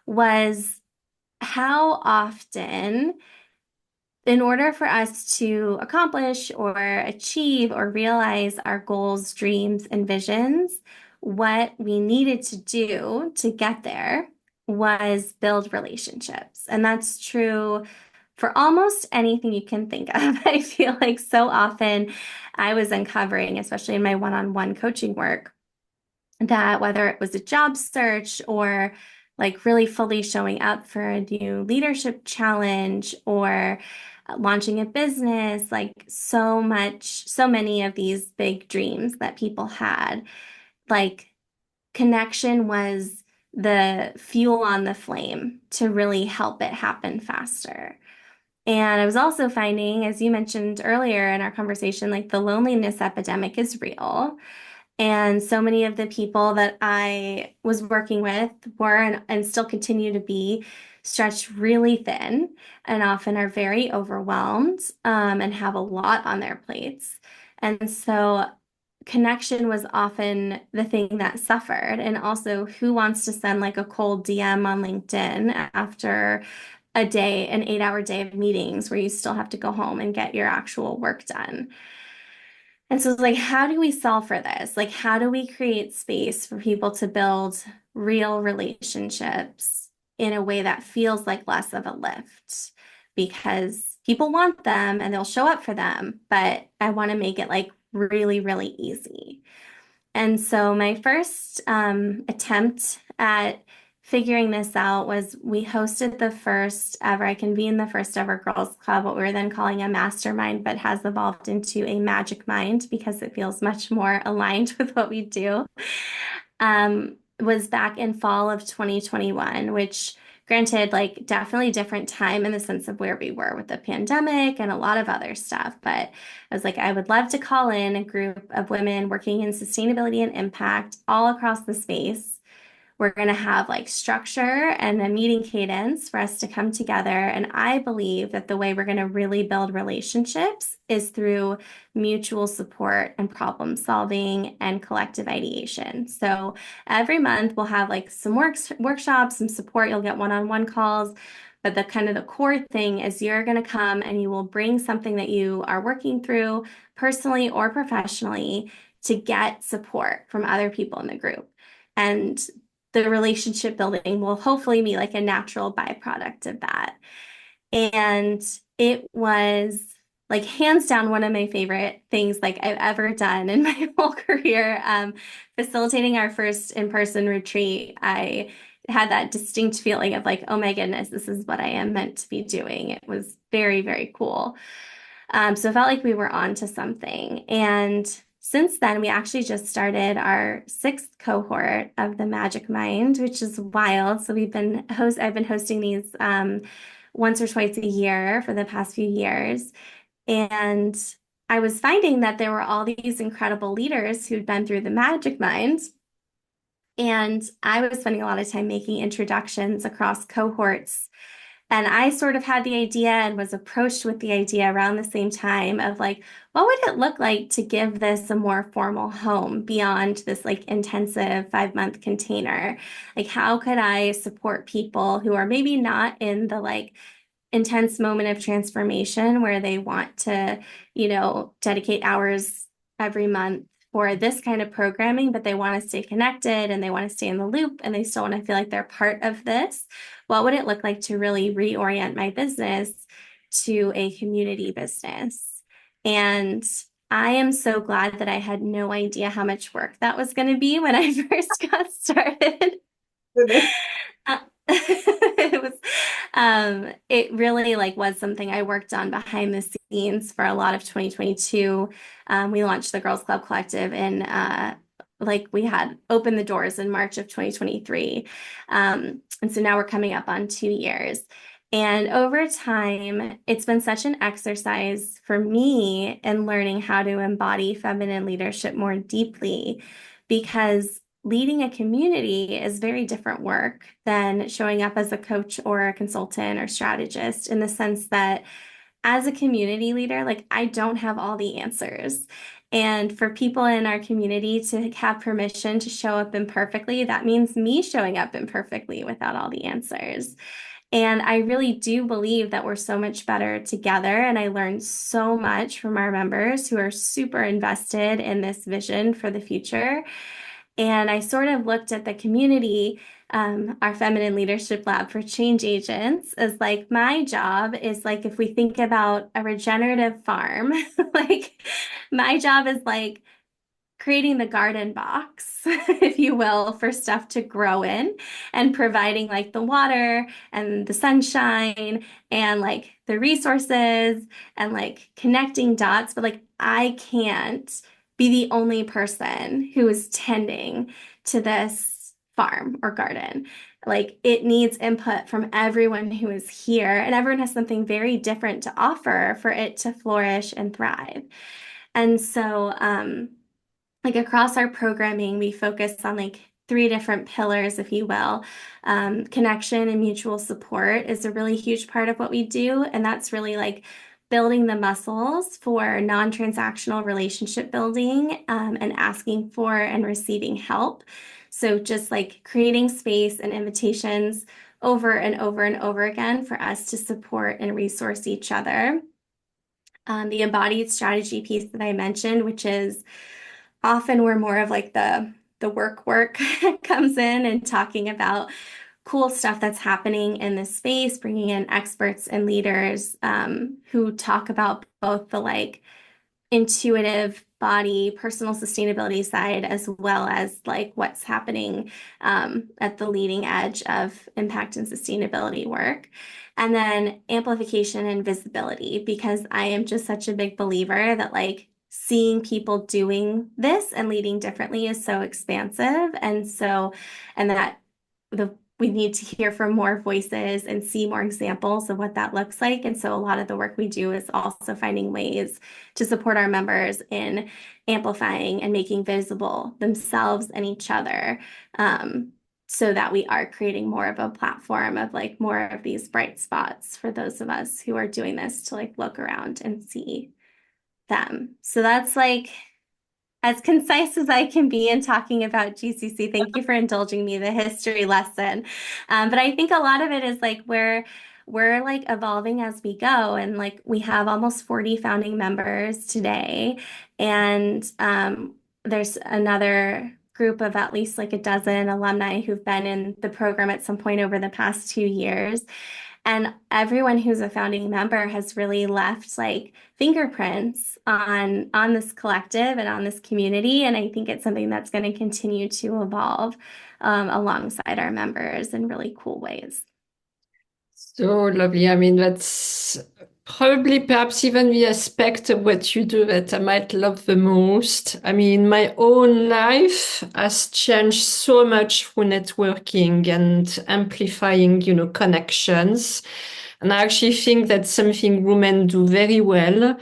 was how often, in order for us to accomplish or achieve or realize our goals, dreams, and visions, what we needed to do to get there was build relationships. And that's true for almost anything you can think of. I feel like so often I was uncovering, especially in my one-on-one coaching work, that whether it was a job search or like really fully showing up for a new leadership challenge or launching a business, like so many of these big dreams that people had, like connection was the fuel on the flame to really help it happen faster. And I was also finding, as you mentioned earlier in our conversation, like the loneliness epidemic is real. And so many of the people that I was working with were and still continue to be stretched really thin and often are very overwhelmed and have a lot on their plates. And so connection was often the thing that suffered. And also, who wants to send like a cold DM on LinkedIn after a day, an 8-hour day of meetings where you still have to go home and get your actual work done? And so it's like, how do we solve for this? Like, how do we create space for people to build real relationships in a way that feels like less of a lift? Because people want them and they'll show up for them, but I want to make it like really, really easy. And so my first attempt at figuring this out was we hosted the first ever, I convened the first ever Girls Club, what we were then calling a mastermind, but has evolved into a magic mind because it feels much more aligned with what we do. Was back in fall of 2021, which granted, like definitely different time in the sense of where we were with the pandemic and a lot of other stuff. But I was like, I would love to call in a group of women working in sustainability and impact all across the space. We're going to have like structure and a meeting cadence for us to come together. And I believe that the way we're going to really build relationships is through mutual support and problem solving and collective ideation. So every month we'll have like some workshops, some support. You'll get one-on-one calls. But the kind of the core thing is you're going to come and you will bring something that you are working through personally or professionally to get support from other people in the group. And the relationship building will hopefully be like a natural byproduct of that. And it was like hands down one of my favorite things like I've ever done in my whole career. Facilitating our first in-person retreat, I had that distinct feeling of like, oh my goodness, this is what I am meant to be doing. It was very, very cool. So it felt like we were on to something. And since then, we actually just started our sixth cohort of the Magic Mind, which is wild. So I've been hosting these once or twice a year for the past few years. And I was finding that there were all these incredible leaders who'd been through the Magic Mind. And I was spending a lot of time making introductions across cohorts. And I sort of had the idea and was approached with the idea around the same time of like, what would it look like to give this a more formal home beyond this like intensive 5 month container? Like, how could I support people who are maybe not in the like intense moment of transformation where they want to, dedicate hours every month for this kind of programming, but they want to stay connected and they want to stay in the loop and they still want to feel like they're part of this. What would it look like to really reorient my business to a community business? And I am so glad that I had no idea how much work that was going to be when I first got started. Uh, it really like was something I worked on behind the scenes for a lot of 2022. We launched the Girls Club Collective and like we had opened the doors in March of 2023. And so now we're coming up on 2 years. And over time, it's been such an exercise for me in learning how to embody feminine leadership more deeply because leading a community is very different work than showing up as a coach or a consultant or strategist in the sense that as a community leader, like I don't have all the answers. And for people in our community to have permission to show up imperfectly, that means me showing up imperfectly without all the answers. And I really do believe that we're so much better together. And I learned so much from our members who are super invested in this vision for the future. And I sort of looked at the community, our Feminine Leadership Lab for Change Agents, as like my job is like if we think about a regenerative farm, like my job is like creating the garden box, if you will, for stuff to grow in and providing like the water and the sunshine and like the resources and like connecting dots. But like I can't be the only person who is tending to this farm or garden. Like it needs input from everyone who is here, and everyone has something very different to offer for it to flourish and thrive. And so, like across our programming, we focus on like three different pillars, if you will. Connection and mutual support is a really huge part of what we do. And that's really like building the muscles for non-transactional relationship building and asking for and receiving help. So just like creating space and invitations over and over and over again for us to support and resource each other. The embodied strategy piece that I mentioned, which is often we're more of like the work comes in and talking about cool stuff that's happening in this space, bringing in experts and leaders who talk about both the like intuitive body, personal sustainability side, as well as like what's happening at the leading edge of impact and sustainability work. And then amplification and visibility, because I am just such a big believer that like seeing people doing this and leading differently is so expansive. And that we need to hear from more voices and see more examples of what that looks like. And so a lot of the work we do is also finding ways to support our members in amplifying and making visible themselves and each other, so that we are creating more of a platform of like more of these bright spots for those of us who are doing this to like look around and see them. So that's like as concise as I can be in talking about GCC. Thank you for indulging me the history lesson. But I think a lot of it is like we're like evolving as we go, and like we have almost 40 founding members today, and there's another group of at least like a dozen alumni who've been in the program at some point over the past 2 years. And everyone who's a founding member has really left like fingerprints on this collective and on this community. And I think it's something that's going to continue to evolve alongside our members in really cool ways. So lovely. I mean, that's probably perhaps even the aspect of what you do that I might love the most. I mean, my own life has changed so much through networking and amplifying, connections. And I actually think that's something women do very well.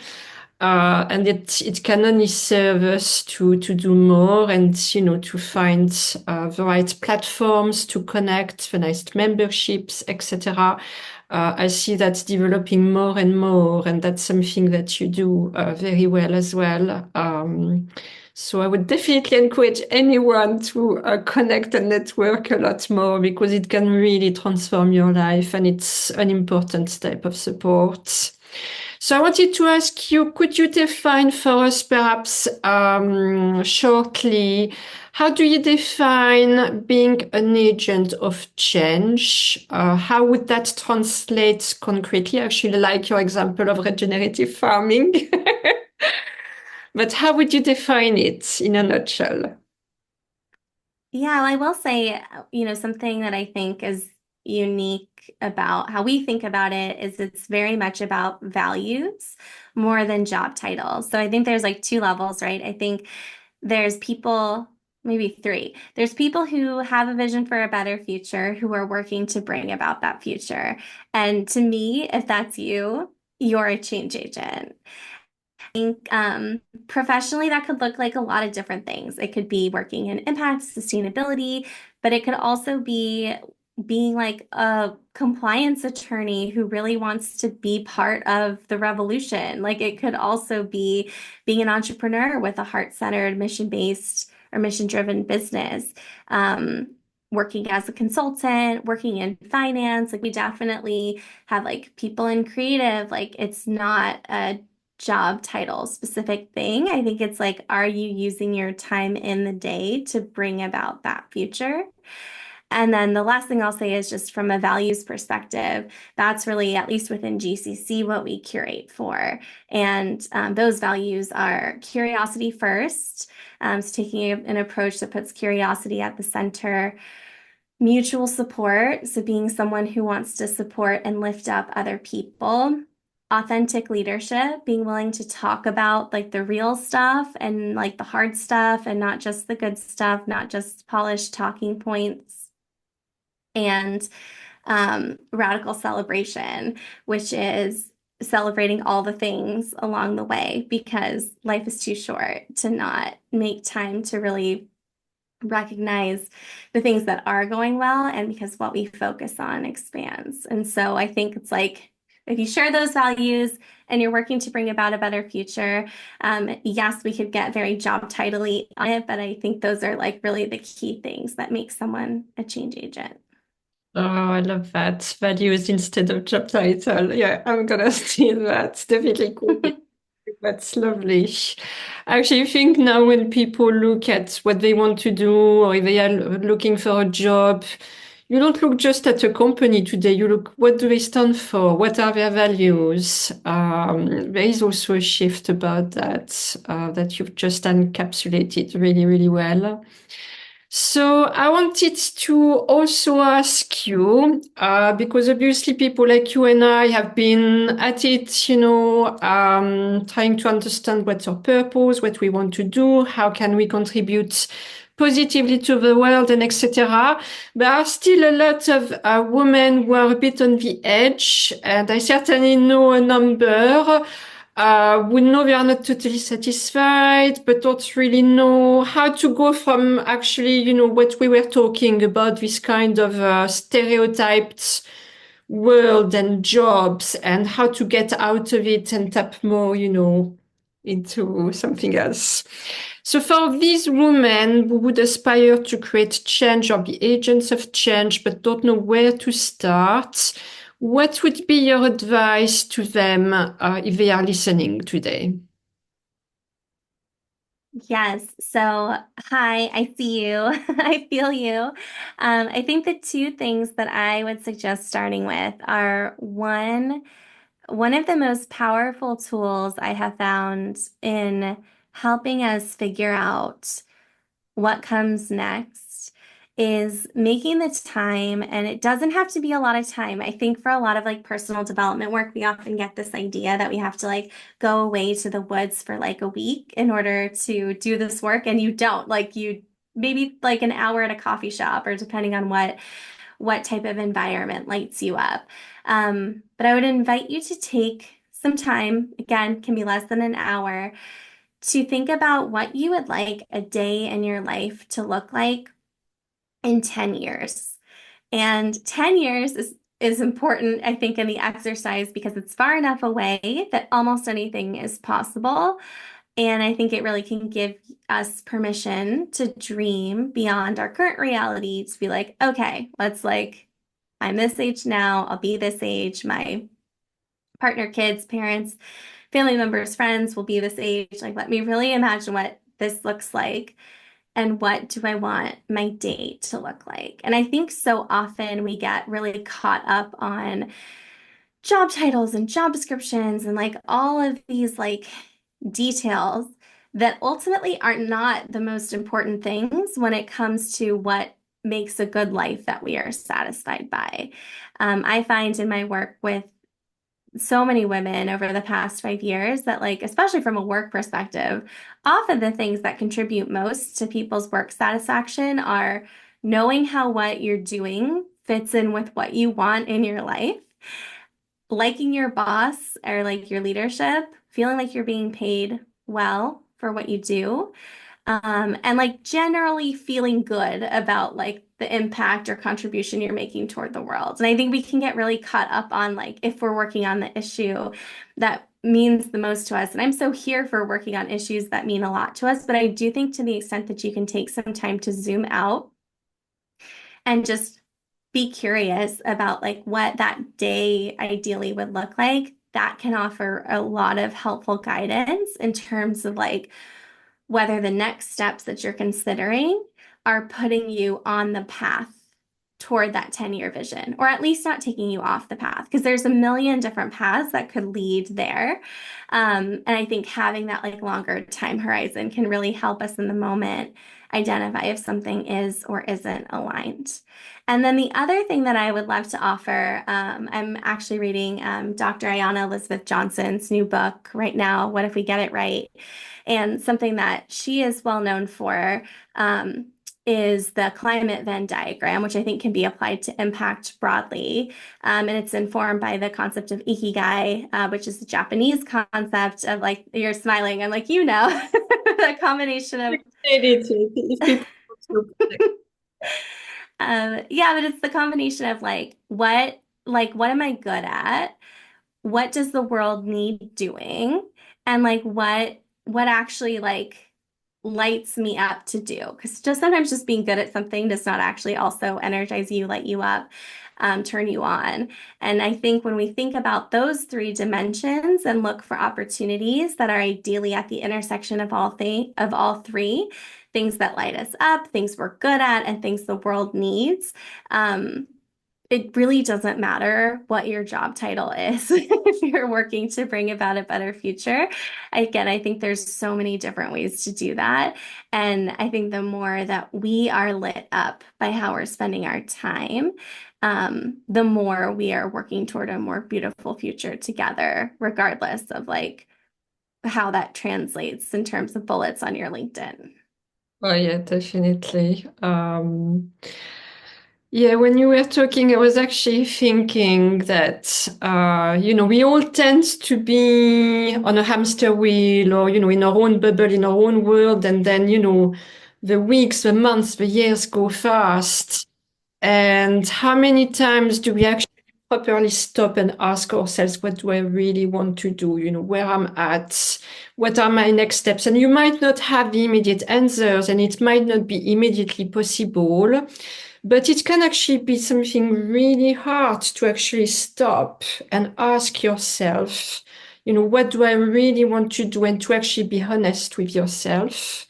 And it can only serve us to do more and, to find the right platforms to connect, the nice memberships, etc. I see that developing more and more, and that's something that you do very well as well. So I would definitely encourage anyone to connect and network a lot more because it can really transform your life and it's an important type of support. So I wanted to ask you, could you define for us perhaps shortly, how do you define being an agent of change? How would that translate concretely? I actually like your example of regenerative farming. But how would you define it in a nutshell? Yeah, I will say, something that I think is unique about how we think about it is it's very much about values more than job titles. So I think there's like two levels, right? I think there's people, maybe three. There's people who have a vision for a better future who are working to bring about that future. And to me, if that's you, you're a change agent. Think professionally, that could look like a lot of different things. It could be working in impact, sustainability, but it could also be being like a compliance attorney who really wants to be part of the revolution. Like it could also be being an entrepreneur with a heart-centered, mission-based or mission-driven business. Working as a consultant, working in finance, like we definitely have like people in creative, like it's not a job title specific thing. I think it's like, are you using your time in the day to bring about that future? And then the last thing I'll say is just from a values perspective, that's really, at least within GCC, what we curate for. And those values are curiosity first, so taking an approach that puts curiosity at the center, mutual support, so being someone who wants to support and lift up other people. Authentic leadership, being willing to talk about like the real stuff and like the hard stuff and not just the good stuff, not just polished talking points. And radical celebration, which is celebrating all the things along the way because life is too short to not make time to really recognize the things that are going well and because what we focus on expands. And so I think it's like if you share those values and you're working to bring about a better future, yes, we could get very job title-y on it, but I think those are like really the key things that make someone a change agent. Oh, I love that. Values instead of job title. Yeah, I'm gonna steal that. Definitely cool. That's lovely. I actually think now when people look at what they want to do or if they are looking for a job, you don't look just at a company today. You look, what do they stand for? What are their values? There is also a shift about that, that you've just encapsulated really, really well. So I wanted to also ask you, because obviously people like you and I have been at it, trying to understand what's our purpose, what we want to do, how can we contribute positively to the world, and etc. There are still a lot of women who are a bit on the edge, and I certainly know a number we know we are not totally satisfied, but don't really know how to go from actually, what we were talking about, this kind of stereotyped world and jobs, and how to get out of it and tap more, into something else. So for these women who would aspire to create change or be agents of change, but don't know where to start, what would be your advice to them if they are listening today? Yes. So, hi, I see you. I feel you. I think the two things that I would suggest starting with are one of the most powerful tools I have found in helping us figure out what comes next is making the time, and it doesn't have to be a lot of time. I think for a lot of like personal development work, we often get this idea that we have to like go away to the woods for like a week in order to do this work, and you don't. Like you maybe like an hour at a coffee shop or depending on what type of environment lights you up. But I would invite you to take some time, again, can be less than an hour, to think about what you would like a day in your life to look like in 10 years. And 10 years is important, I think, in the exercise because it's far enough away that almost anything is possible. And I think it really can give us permission to dream beyond our current reality to be like, okay, let's like, I'm this age now, I'll be this age. My partner, kids, parents, family members, friends will be this age. Like, let me really imagine what this looks like and what do I want my day to look like. And I think so often we get really caught up on job titles and job descriptions and like all of these like details that ultimately are not the most important things when it comes to what makes a good life that we are satisfied by. I find in my work with so many women over the past 5 years that, like, especially from a work perspective, often the things that contribute most to people's work satisfaction are knowing how what you're doing fits in with what you want in your life, liking your boss or like your leadership, feeling like you're being paid well for what you do, and like generally feeling good about like the impact or contribution you're making toward the world. And I think we can get really caught up on like if we're working on the issue that means the most to us. And I'm so here for working on issues that mean a lot to us, but I do think to the extent that you can take some time to zoom out and just be curious about like what that day ideally would look like, that can offer a lot of helpful guidance in terms of like whether the next steps that you're considering are putting you on the path toward that 10-year vision, or at least not taking you off the path, because there's a million different paths that could lead there. And I think having that like longer time horizon can really help us in the moment identify if something is or isn't aligned. And then the other thing that I would love to offer, I'm actually reading Dr. Ayanna Elizabeth Johnson's new book right now, What If We Get It Right? And something that she is well known for is the climate Venn diagram, which I think can be applied to impact broadly. And it's informed by the concept of ikigai, which is the Japanese concept of like, you're smiling. I'm like, the combination of, If people yeah, but it's the combination of like what am I good at? What does the world need doing? And like what actually like lights me up to do? Because just sometimes just being good at something does not actually also energize you, light you up, turn you on. And I think when we think about those three dimensions and look for opportunities that are ideally at the intersection of all three, things that light us up, things we're good at, and things the world needs. It really doesn't matter what your job title is if you're working to bring about a better future. Again, I think there's so many different ways to do that. And I think the more that we are lit up by how we're spending our time, the more we are working toward a more beautiful future together, regardless of like how that translates in terms of bullets on your LinkedIn. Oh yeah, definitely. Yeah, when you were talking, I was actually thinking that, we all tend to be on a hamster wheel or, in our own bubble, in our own world. And then, the weeks, the months, the years go fast. And how many times do we actually properly stop and ask ourselves, what do I really want to do? Where I'm at, what are my next steps? And you might not have the immediate answers and it might not be immediately possible, but it can actually be something really hard to actually stop and ask yourself, what do I really want to do, and to actually be honest with yourself.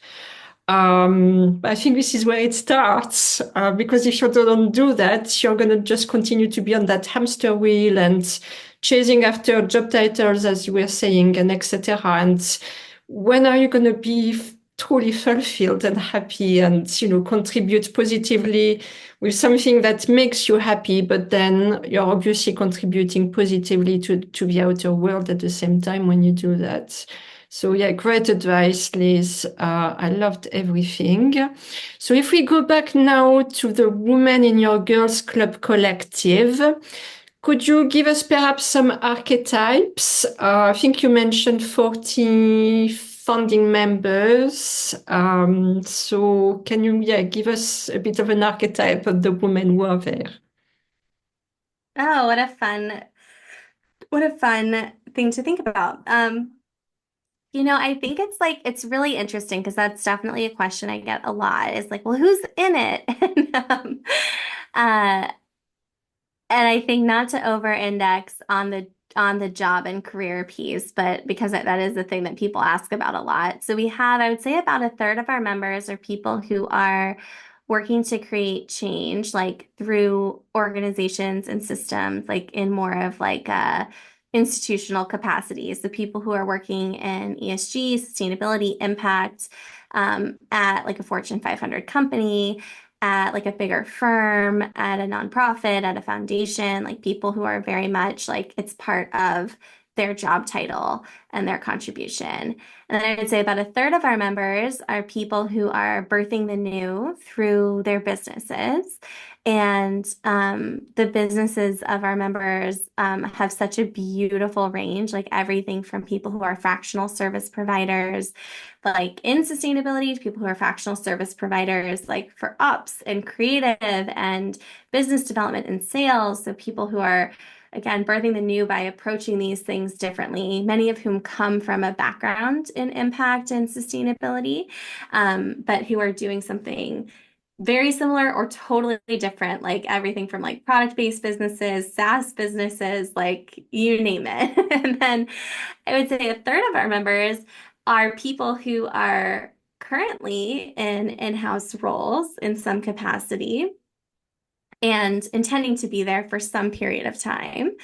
I think this is where it starts, because if you don't do that, you're going to just continue to be on that hamster wheel and chasing after job titles, as you were saying, and etc. And when are you going to be truly fulfilled and happy and, contribute positively with something that makes you happy, but then you're obviously contributing positively to the outer world at the same time when you do that. So yeah, great advice, Liz. I loved everything. So if we go back now to the women in your Girls Club collective, could you give us perhaps some archetypes? I think you mentioned 40 founding members. So can you, give us a bit of an archetype of the women who are there? Oh, what a fun thing to think about. I think it's like it's really interesting because that's definitely a question I get a lot. Is like, well, who's in it? uh, and I think not to over-index on the job and career piece, but because that is the thing that people ask about a lot. So we have, I would say, about a third of our members are people who are working to create change, like through organizations and systems, like in more of like institutional capacities. The people who are working in ESG, sustainability, impact, at like a Fortune 500 company, at like a bigger firm, at a nonprofit, at a foundation, like people who are very much like it's part of their job title and their contribution. And then I would say about a third of our members are people who are birthing the new through their businesses. And the businesses of our members have such a beautiful range, like everything from people who are fractional service providers, like in sustainability, to people who are fractional service providers, like for ops and creative and business development and sales. So people who are, again, birthing the new by approaching these things differently, many of whom come from a background in impact and sustainability, but who are doing something very similar or totally different, like everything from like product-based businesses, SaaS businesses, like you name it. And then I would say a third of our members are people who are currently in in-house roles in some capacity and intending to be there for some period of time,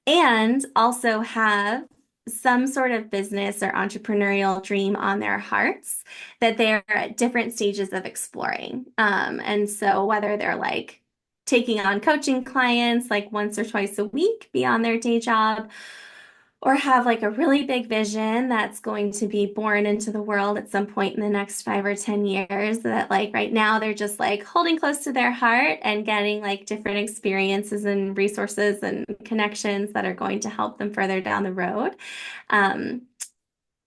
and also have some sort of business or entrepreneurial dream on their hearts that they're at different stages of exploring. And so whether they're like taking on coaching clients like once or twice a week beyond their day job, or have like a really big vision that's going to be born into the world at some point in the next 5 or 10 years, that like right now they're just like holding close to their heart and getting like different experiences and resources and connections that are going to help them further down the road. Um,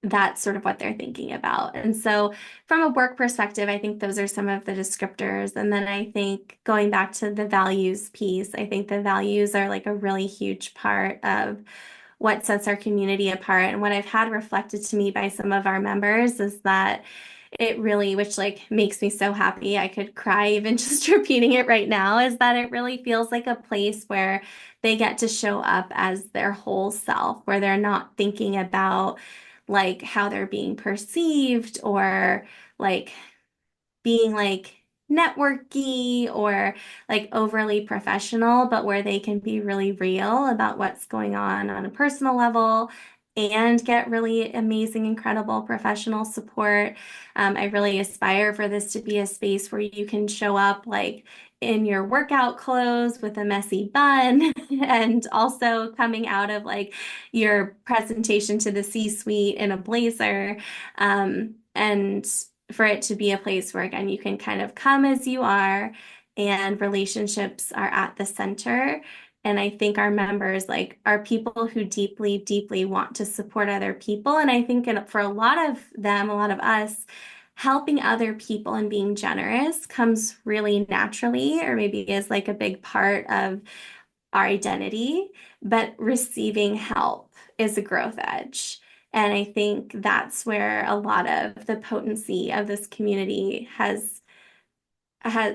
that's sort of what they're thinking about. And so from a work perspective, I think those are some of the descriptors. And then I think going back to the values piece, I think the values are like a really huge part of what sets our community apart. And what I've had reflected to me by some of our members is that it really, which like makes me so happy, I could cry even just repeating it right now, is that it really feels like a place where they get to show up as their whole self, where they're not thinking about like how they're being perceived or like being like networky or like overly professional, but where they can be really real about what's going on a personal level and get really amazing, incredible professional support. I really aspire for this to be a space where you can show up like in your workout clothes with a messy bun and also coming out of like your presentation to the C-suite in a blazer. And for it to be a place where, again, you can kind of come as you are and relationships are at the center. And I think our members like are people who deeply, deeply want to support other people. And I think for a lot of them, a lot of us, helping other people and being generous comes really naturally, or maybe is like a big part of our identity, but receiving help is a growth edge. And I think that's where a lot of the potency of this community has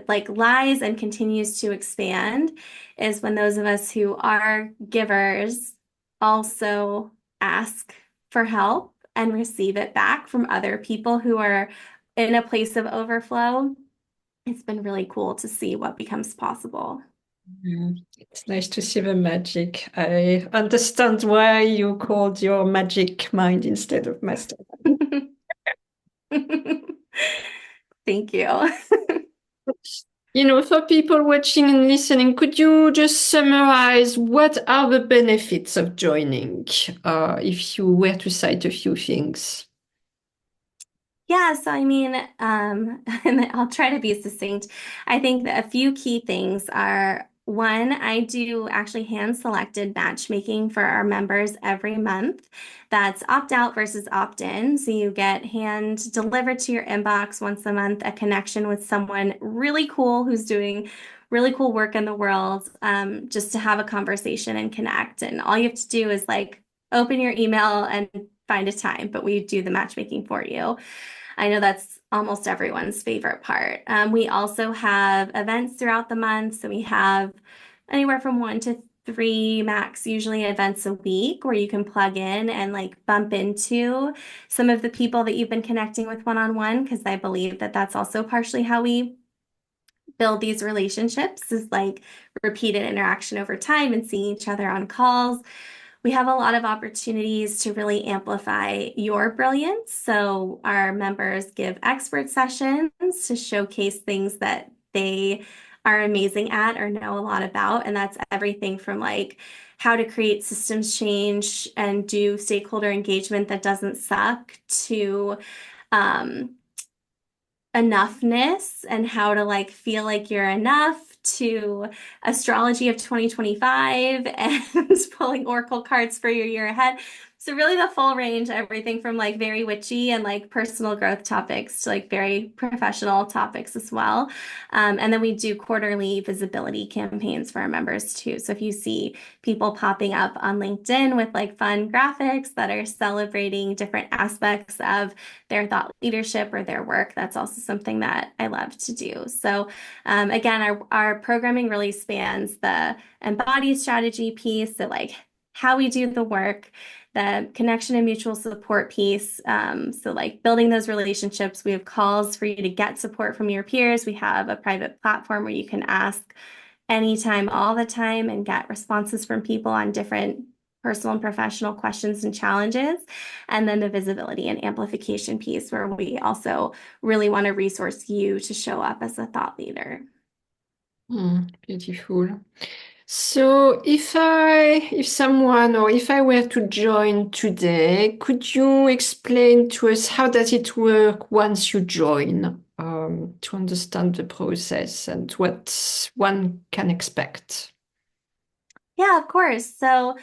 like lies and continues to expand, is when those of us who are givers also ask for help and receive it back from other people who are in a place of overflow, it's been really cool to see what becomes possible. It's nice to see the magic. I understand why you called your magic mind instead of master. Thank you. For people watching and listening, could you just summarize what are the benefits of joining, if you were to cite a few things? Yeah, so I mean, and I'll try to be succinct. I think that a few key things are one, I do actually hand-selected matchmaking for our members every month. That's opt-out versus opt-in. So you get hand delivered to your inbox once a month, a connection with someone really cool who's doing really cool work in the world, just to have a conversation and connect. And all you have to do is like open your email and find a time, but we do the matchmaking for you. I know that's almost everyone's favorite part. We also have events throughout the month. So we have anywhere from 1 to 3 max, usually events a week where you can plug in and like bump into some of the people that you've been connecting with one-on-one, because I believe that that's also partially how we build these relationships is like repeated interaction over time and seeing each other on calls. We have a lot of opportunities to really amplify your brilliance. So our members give expert sessions to showcase things that they are amazing at or know a lot about. And that's everything from like how to create systems change and do stakeholder engagement that doesn't suck to um, enoughness and how to like feel like you're enough to astrology of 2025 and pulling oracle cards for your year ahead. So really the full range, everything from like very witchy and like personal growth topics to like very professional topics as well. And then we do quarterly visibility campaigns for our members too. So if you see people popping up on LinkedIn with like fun graphics that are celebrating different aspects of their thought leadership or their work, that's also something that I love to do. So again, our programming really spans the embodied strategy piece, so like how we do the work, the connection and mutual support piece. So like building those relationships, we have calls for you to get support from your peers. We have a private platform where you can ask anytime, all the time, and get responses from people on different personal and professional questions and challenges. And then the visibility and amplification piece, where we also really want to resource you to show up as a thought leader. Beautiful. So if someone or if I were to join today, could you explain to us how does it work once you join, to understand the process and what one can expect? Yeah, of course. So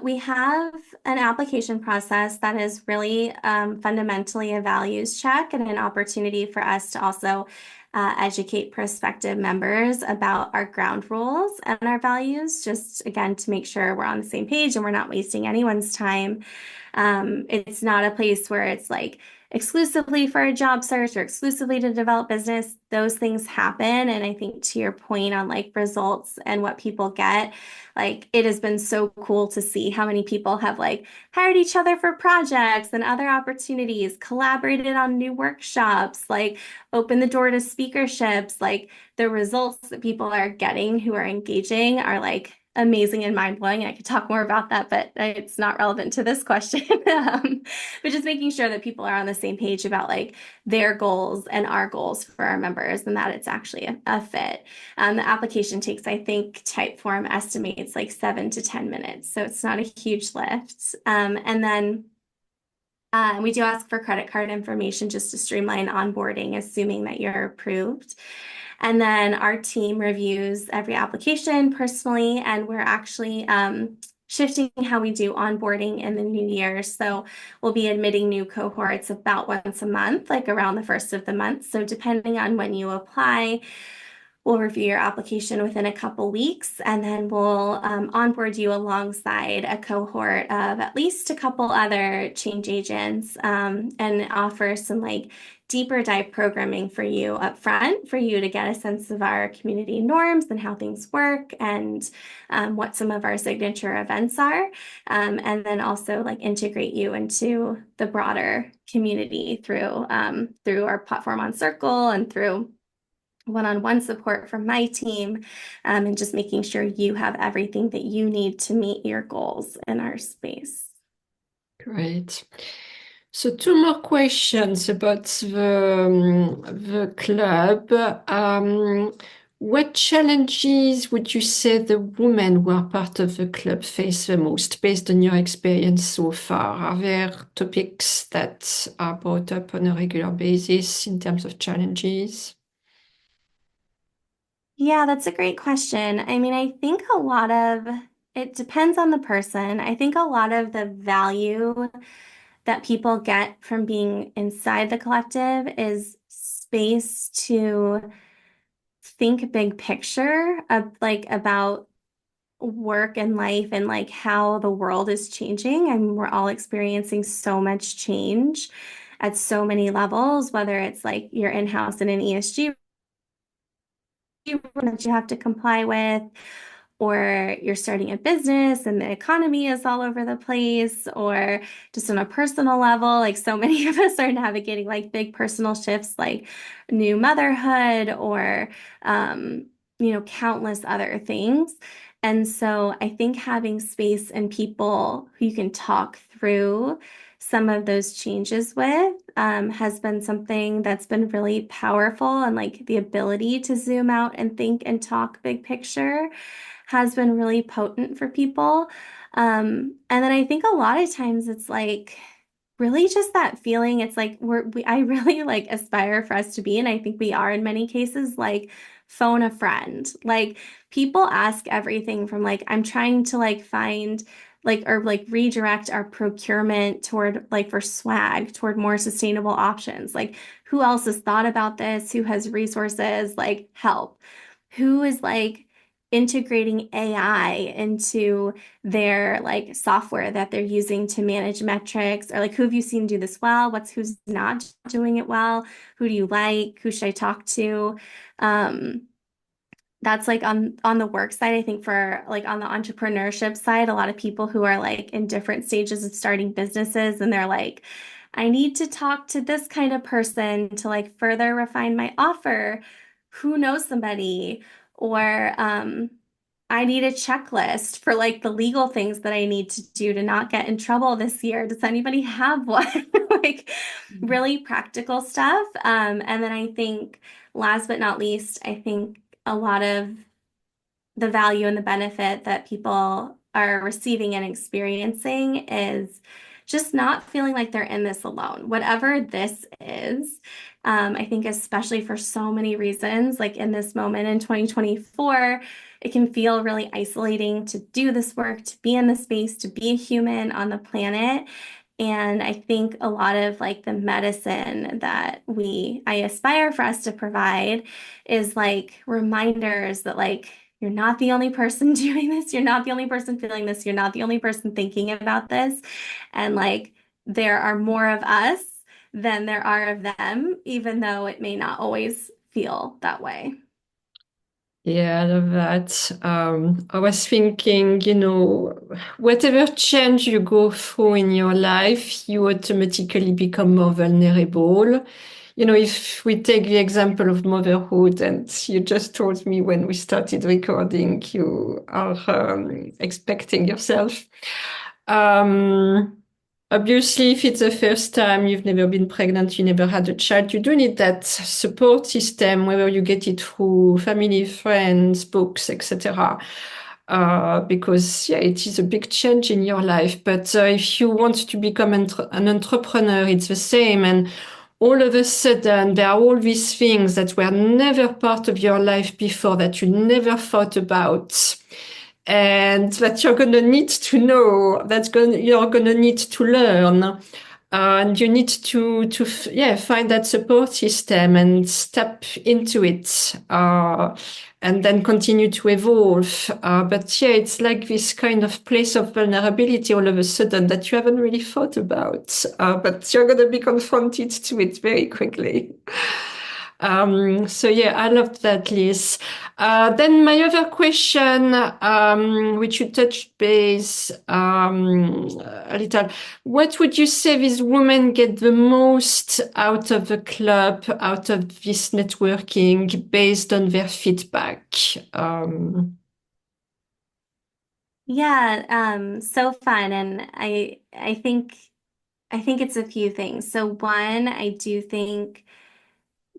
we have an application process that is really fundamentally a values check and an opportunity for us to also educate prospective members about our ground rules and our values, just again to make sure we're on the same page and we're not wasting anyone's time. It's not a place where it's like exclusively for a job search or exclusively to develop business. Those things happen. And I think to your point on like results and what people get, like it has been so cool to see how many people have like hired each other for projects and other opportunities, collaborated on new workshops, like open the door to speakerships. Like the results that people are getting who are engaging are like amazing and mind-blowing. I could talk more about that, but it's not relevant to this question. But just making sure that people are on the same page about like their goals and our goals for our members and that it's actually a fit. The application takes, I think, Typeform estimates like 7 to 10 minutes. So it's not a huge lift. And then we do ask for credit card information just to streamline onboarding, assuming that you're approved. And then our team reviews every application personally, and we're actually shifting how we do onboarding in the new year. So we'll be admitting new cohorts about once a month, like around the first of the month. So depending on when you apply, we'll review your application within a couple weeks, and then we'll onboard you alongside a cohort of at least a couple other change agents, and offer some like deeper dive programming for you up front for you to get a sense of our community norms and how things work, and what some of our signature events are, and then also like integrate you into the broader community through our platform on Circle and through one-on-one support from my team, and just making sure you have everything that you need to meet your goals in our space. Great. So two more questions about the club. What challenges would you say the women who are part of the club face the most, based on your experience so far? Are there topics that are brought up on a regular basis in terms of challenges? Yeah, that's a great question. I mean, I think a lot of it depends on the person. I think a lot of the value that people get from being inside the collective is space to think big picture of like about work and life and like how the world is changing. I mean, we're all experiencing so much change at so many levels, whether it's like you're in-house in an ESG that you have to comply with, or you're starting a business and the economy is all over the place, or just on a personal level, like so many of us are navigating like big personal shifts, like new motherhood or, countless other things. And so I think having space and people who you can talk through some of those changes with, has been something that's been really powerful, and like the ability to zoom out and think and talk big picture has been really potent for people. And then I think a lot of times it's like really just that feeling. It's like I really like aspire for us to be, and I think we are in many cases, like phone a friend. Like people ask everything from like, I'm trying to like find like or like redirect our procurement toward like for swag toward more sustainable options. Like who else has thought about this? Who has resources? Like help. Who is like integrating AI into their like software that they're using to manage metrics, or like who have you seen do this well? Who's not doing it well? Who do you like? Who should I talk to? Um, that's like on the work side. I think for like on the entrepreneurship side, a lot of people who are like in different stages of starting businesses, and they're like, I need to talk to this kind of person to like further refine my offer. Who knows somebody? Or I need a checklist for like the legal things that I need to do to not get in trouble this year. Does anybody have one? Like really practical stuff. And then I think last but not least, I think a lot of the value and the benefit that people are receiving and experiencing is just not feeling like they're in this alone. Whatever this is, I think especially for so many reasons, like in this moment in 2024, it can feel really isolating to do this work, to be in the space, to be a human on the planet. And I think a lot of like the medicine that I aspire for us to provide is like reminders that like you're not the only person doing this, you're not the only person feeling this, you're not the only person thinking about this. And like there are more of us than there are of them, even though it may not always feel that way. Yeah, I love that. I was thinking, whatever change you go through in your life, you automatically become more vulnerable. If we take the example of motherhood, and you just told me when we started recording, you are expecting yourself. Um, Obviously, if it's the first time you've never been pregnant, you never had a child, you do need that support system, whether you get it through family, friends, books, etc. Because, yeah, it is a big change in your life. But if you want to become an entrepreneur, it's the same. And all of a sudden, there are all these things that were never part of your life before, that you never thought about, and that you're going to need to know, you're going to need to learn. And you need to find that support system and step into it, and then continue to evolve. But yeah, it's like this kind of place of vulnerability all of a sudden that you haven't really thought about, but you're going to be confronted to it very quickly. So yeah, I loved that, Liz. Then my other question, which you touched base a little, what would you say these women get the most out of the club, out of this networking, based on their feedback? Yeah, so fun. And I think it's a few things. So one, I do think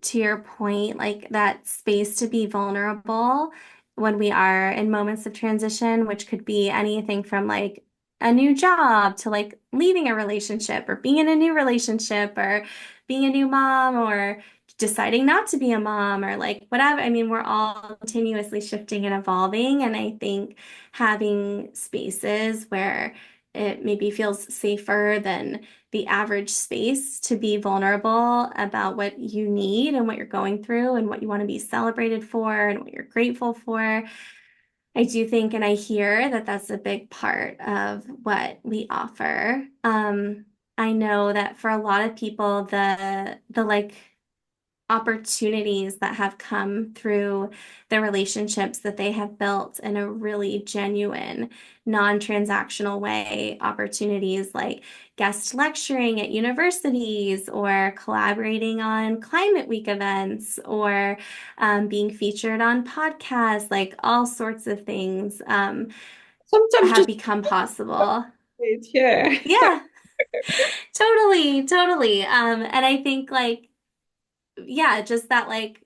to your point, like that space to be vulnerable when we are in moments of transition, which could be anything from like a new job to like leaving a relationship or being in a new relationship or being a new mom or deciding not to be a mom or like whatever. I mean, we're all continuously shifting and evolving. And I think having spaces where it maybe feels safer than the average space to be vulnerable about what you need and what you're going through and what you want to be celebrated for and what you're grateful for. I do think, and I hear that that's a big part of what we offer. I know that for a lot of people, the like opportunities that have come through the relationships that they have built in a really genuine, non-transactional way, opportunities like guest lecturing at universities or collaborating on climate week events or being featured on podcasts, like all sorts of things Sometimes have just become possible. yeah. Yeah, totally, totally. And I think like yeah, just that like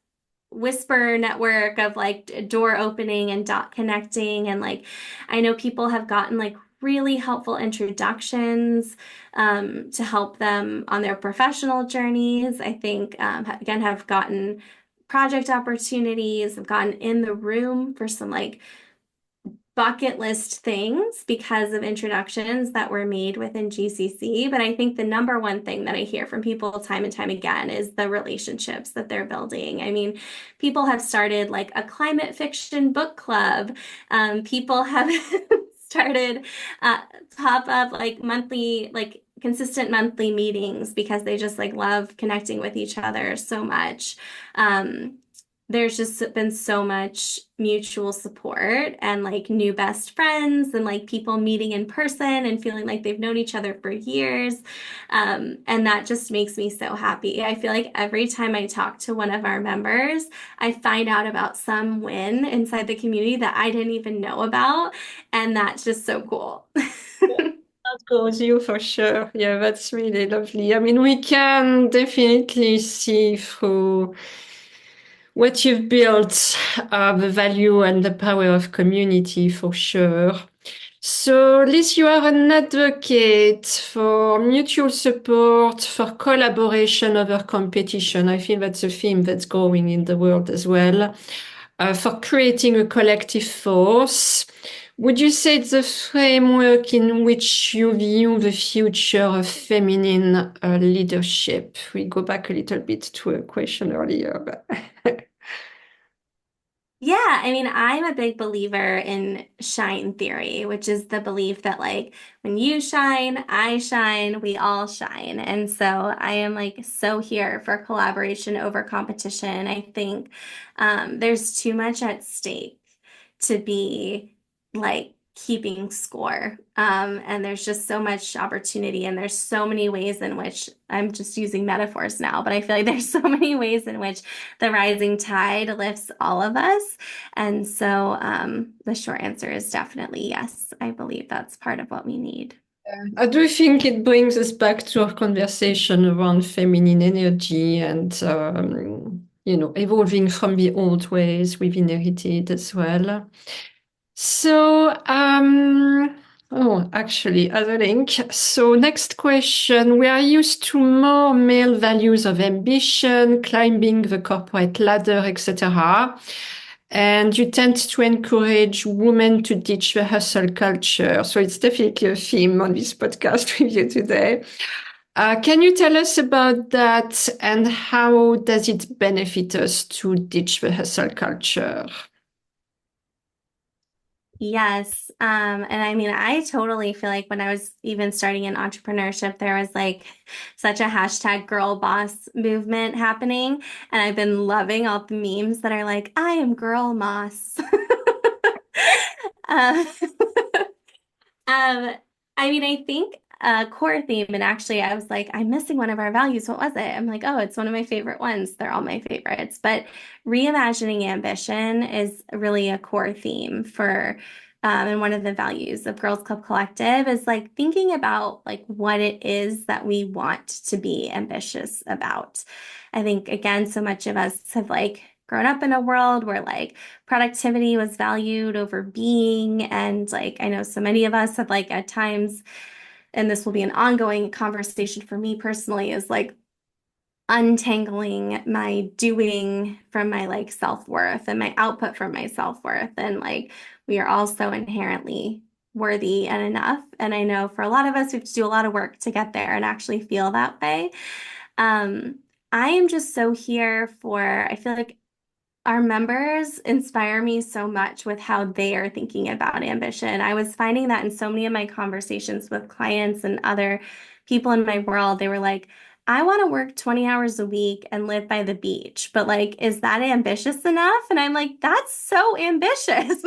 whisper network of like door opening and dot connecting. And like, I know people have gotten like really helpful introductions to help them on their professional journeys. I think, again, have gotten project opportunities, have gotten in the room for some like bucket list things because of introductions that were made within GCC. But I think the number one thing that I hear from people time and time again is the relationships that they're building. I mean, people have started like a climate fiction book club. People have started uh, pop up like monthly, like consistent monthly meetings because they just like love connecting with each other so much. Um, there's just been so much mutual support and like new best friends and like people meeting in person and feeling like they've known each other for years. And that just makes me so happy. I feel like every time I talk to one of our members, I find out about some win inside the community that I didn't even know about. And that's just so cool. That goes you for sure. Yeah, that's really lovely. I mean, we can definitely see through what you've built, the value and the power of community for sure. So, Liz, you are an advocate for mutual support, for collaboration over competition. I feel that's a theme that's growing in the world as well. For creating a collective force. Would you say it's the framework in which you view the future of feminine leadership? We go back a little bit to a question earlier, but Yeah, I mean, I'm a big believer in shine theory, which is the belief that like when you shine, I shine, we all shine. And so I am like so here for collaboration over competition. I think there's too much at stake to be like keeping score. And there's just so much opportunity, and there's so many ways in which I'm just using metaphors now, but I feel like there's so many ways in which the rising tide lifts all of us. And so the short answer is definitely yes. I believe that's part of what we need. I do think it brings us back to our conversation around feminine energy and, evolving from the old ways we've inherited as well. So, actually, as a link. So, next question. We are used to more male values of ambition, climbing the corporate ladder, etc. And you tend to encourage women to ditch the hustle culture. So, it's definitely a theme on this podcast with you today. Can you tell us about that and how does it benefit us to ditch the hustle culture? Yes. And I mean, I totally feel like when I was even starting in entrepreneurship, there was like such a hashtag girl boss movement happening. And I've been loving all the memes that are like, I am girl moss. Uh, Um, I mean, I think a core theme, and actually, I was like, I'm missing one of our values. What was it? I'm like, oh, it's one of my favorite ones. They're all my favorites. But reimagining ambition is really a core theme for, and one of the values of Girls Club Collective is like thinking about like what it is that we want to be ambitious about. I think, again, so much of us have like grown up in a world where like productivity was valued over being. And like, I know so many of us have like at times, and this will be an ongoing conversation for me personally, is like untangling my doing from my like self-worth and my output from my self-worth. And like, we are all so inherently worthy and enough. And I know for a lot of us, we have to do a lot of work to get there and actually feel that way. Um, I am just so here for, I feel like our members inspire me so much with how they are thinking about ambition. I was finding that in so many of my conversations with clients and other people in my world, they were like, I want to work 20 hours a week and live by the beach, but like, is that ambitious enough? And I'm like, that's so ambitious.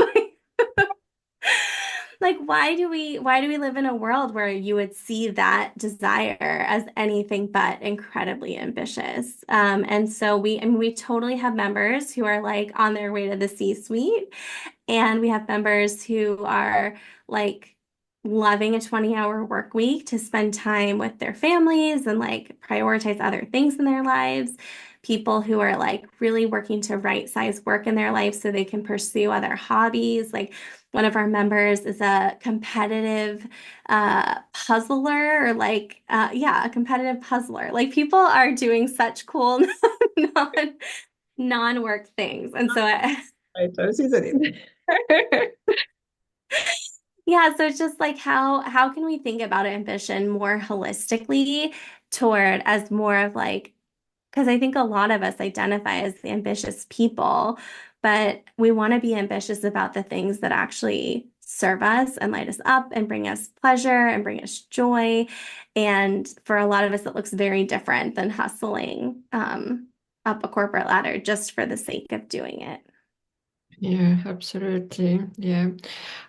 Like, why do we live in a world where you would see that desire as anything but incredibly ambitious? And so we totally have members who are like on their way to the C-suite, and we have members who are like loving a 20-hour work week to spend time with their families and like prioritize other things in their lives. People who are like really working to right size work in their life so they can pursue other hobbies. Like one of our members is a competitive puzzler, or like yeah, a competitive puzzler. Like people are doing such cool non non-work things. And so Right, isn't it? yeah, so it's just like how can we think about ambition more holistically toward as more of like, because I think a lot of us identify as ambitious people, but we want to be ambitious about the things that actually serve us and light us up and bring us pleasure and bring us joy. And for a lot of us, it looks very different than hustling up a corporate ladder just for the sake of doing it. Yeah, absolutely. Yeah.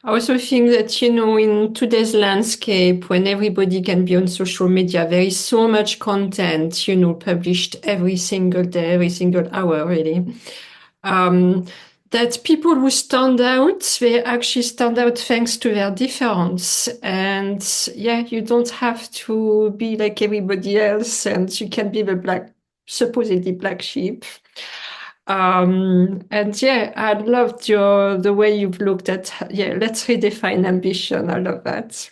I also think that, in today's landscape, when everybody can be on social media, there is so much content, published every single day, every single hour, really. Um, that people who stand out, they actually stand out thanks to their difference. And yeah, you don't have to be like everybody else, and you can be supposedly black sheep. And yeah, I loved the way you've looked at, yeah, let's redefine ambition. I love that.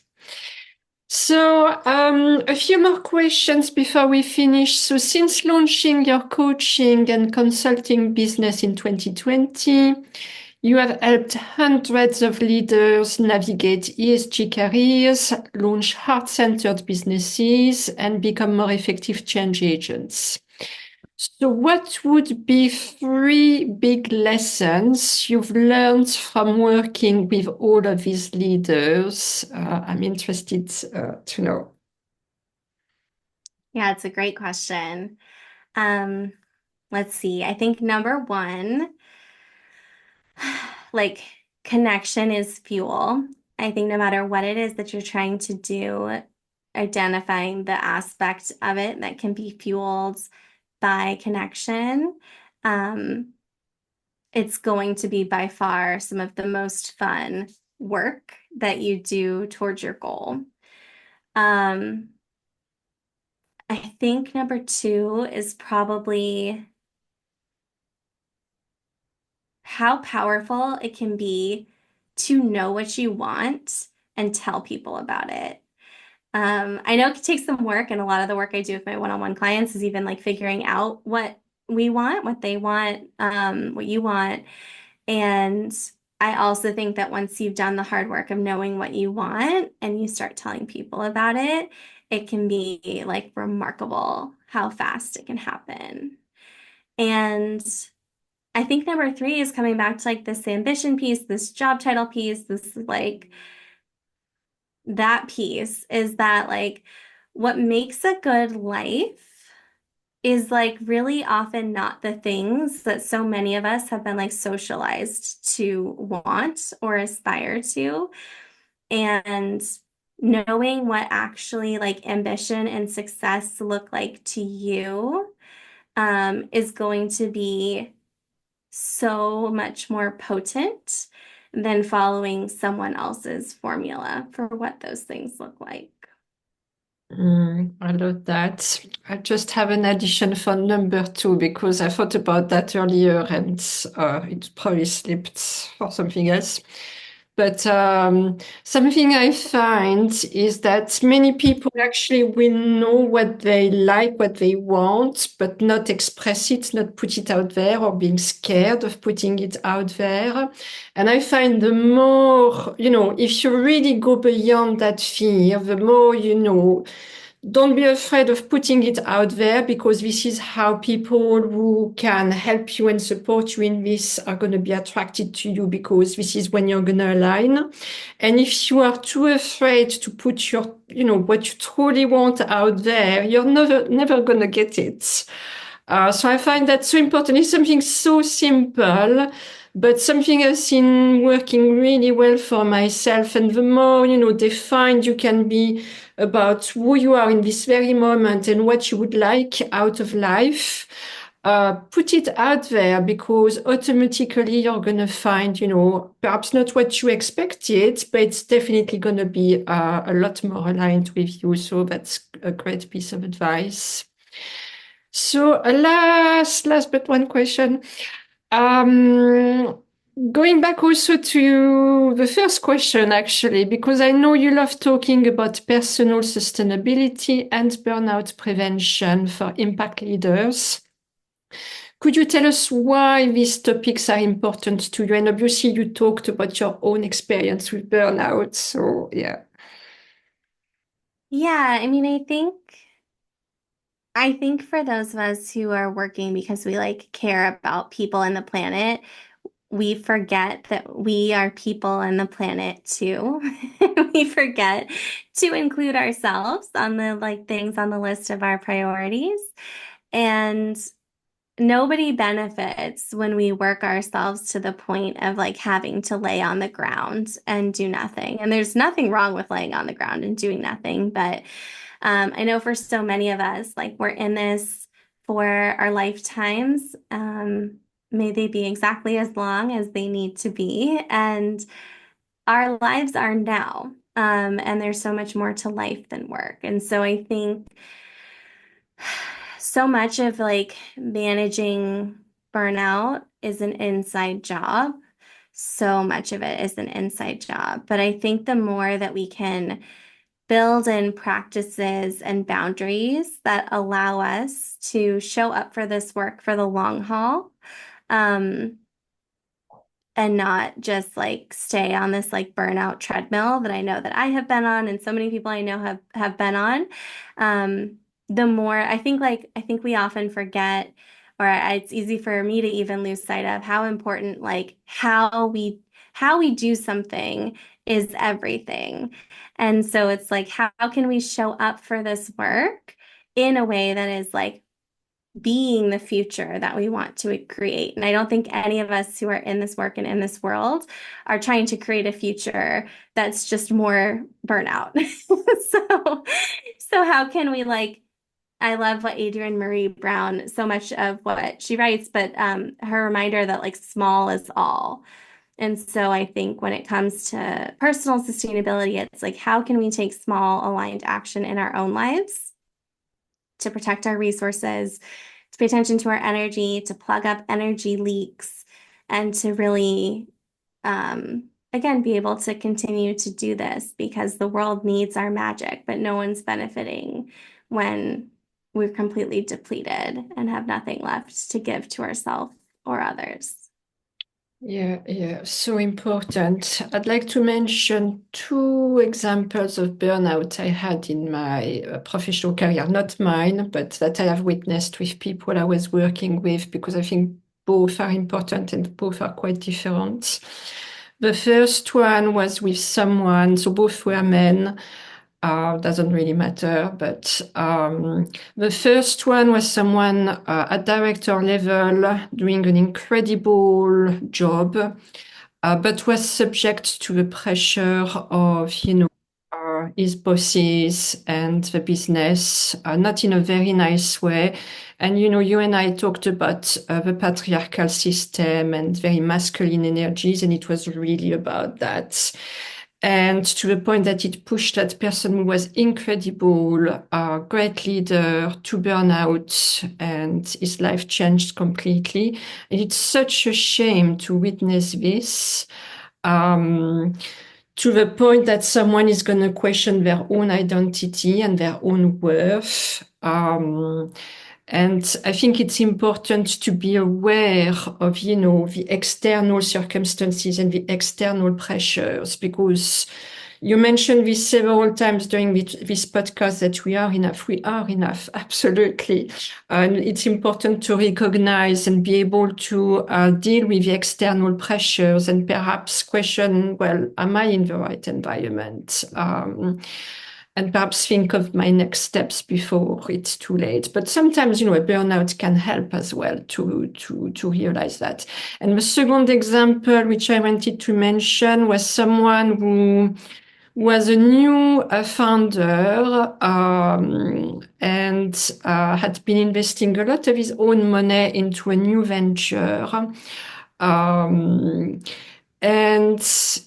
So, a few more questions before we finish. So, since launching your coaching and consulting business in 2020, you have helped hundreds of leaders navigate ESG careers, launch heart-centered businesses, and become more effective change agents. So, what would be three big lessons you've learned from working with all of these leaders? I'm interested to know. Yeah, it's a great question. Um, let's see. I think number one, like connection is fuel. I think no matter what it is that you're trying to do, identifying the aspect of it that can be fueled by connection, um, it's going to be by far some of the most fun work that you do towards your goal. Um, I think number two is probably how powerful it can be to know what you want and tell people about it. I know it takes some work, and a lot of the work I do with my one-on-one clients is even like figuring out what we want, what they want, what you want. And I also think that once you've done the hard work of knowing what you want and you start telling people about it, it can be like remarkable how fast it can happen. And I think number three is coming back to like this ambition piece, this job title piece, this like that piece is that like what makes a good life is like really often not the things that so many of us have been like socialized to want or aspire to. And knowing what actually like ambition and success look like to you is going to be so much more potent than following someone else's formula for what those things look like. I love that. I just have an addition for number two because I thought about that earlier and it probably slipped for something else. But something I find is that many people actually will know what they like, what they want, but not express it, not put it out there, or being scared of putting it out there. And I find the more, if you really go beyond that fear, the more, don't be afraid of putting it out there because this is how people who can help you and support you in this are going to be attracted to you because this is when you're going to align. And if you are too afraid to put what you truly want out there, you're never going to get it. So I find that so important. It's something so simple, but something has been working really well for myself. And the more, defined you can be about who you are in this very moment and what you would like out of life, put it out there because automatically you're going to find, perhaps not what you expected, but it's definitely going to be a lot more aligned with you. So that's a great piece of advice. So last but one question. Um, Going back also to the first question, actually, because I know you love talking about personal sustainability and burnout prevention for impact leaders. Could you tell us why these topics are important to you? And obviously, you talked about your own experience with burnout. So, yeah. Yeah, I mean, I think for those of us who are working because we like care about people and the planet, we forget that we are people and the planet too. We forget to include ourselves on the like things on the list of our priorities. And nobody benefits when we work ourselves to the point of like having to lay on the ground and do nothing. And there's nothing wrong with laying on the ground and doing nothing, but I know for so many of us, like we're in this for our lifetimes. May they be exactly as long as they need to be. And our lives are now. And there's so much more to life than work. And so I think so much of like managing burnout is an inside job. So much of it is an inside job. But I think the more that we can build in practices and boundaries that allow us to show up for this work for the long haul, um, and not just like stay on this like burnout treadmill that I know that I have been on and so many people I know have been on. The more I think we often forget, or it's easy for me to even lose sight of how important like how we do something is everything. And so it's like how can we show up for this work in a way that is like being the future that we want to create. And I don't think any of us who are in this work and in this world are trying to create a future that's just more burnout. So, so how can we like, I love what Adrienne Marie Brown, so much of what she writes, but her reminder that like small is all. And so I think when it comes to personal sustainability, it's like, how can we take small aligned action in our own lives to protect our resources, to pay attention to our energy, to plug up energy leaks, and to really, again, be able to continue to do this because the world needs our magic, but no one's benefiting when we're completely depleted and have nothing left to give to ourselves or others. Yeah, so important. I'd like to mention two examples of burnout I had in my professional career, not mine, but that I have witnessed with people I was working with, because I think both are important and both are quite different. The first one was with someone, so both were men. Doesn't really matter, but the first one was someone at director level doing an incredible job, but was subject to the pressure of, his bosses and the business, not in a very nice way. And, you and I talked about the patriarchal system and very masculine energies, and it was really about that. And to the point that it pushed that person who was incredible, great leader, to burnout, and his life changed completely. And it's such a shame to witness this, um, to the point that someone is going to question their own identity and their own worth. And I think it's important to be aware of, the external circumstances and the external pressures, because you mentioned this several times during this podcast that we are enough. We are enough, absolutely. And it's important to recognize and be able to deal with the external pressures and perhaps question, well, am I in the right environment? And perhaps think of my next steps before it's too late. But sometimes, a burnout can help as well to realize that. And the second example, which I wanted to mention, was someone who was a new founder, and had been investing a lot of his own money into a new venture. Um, and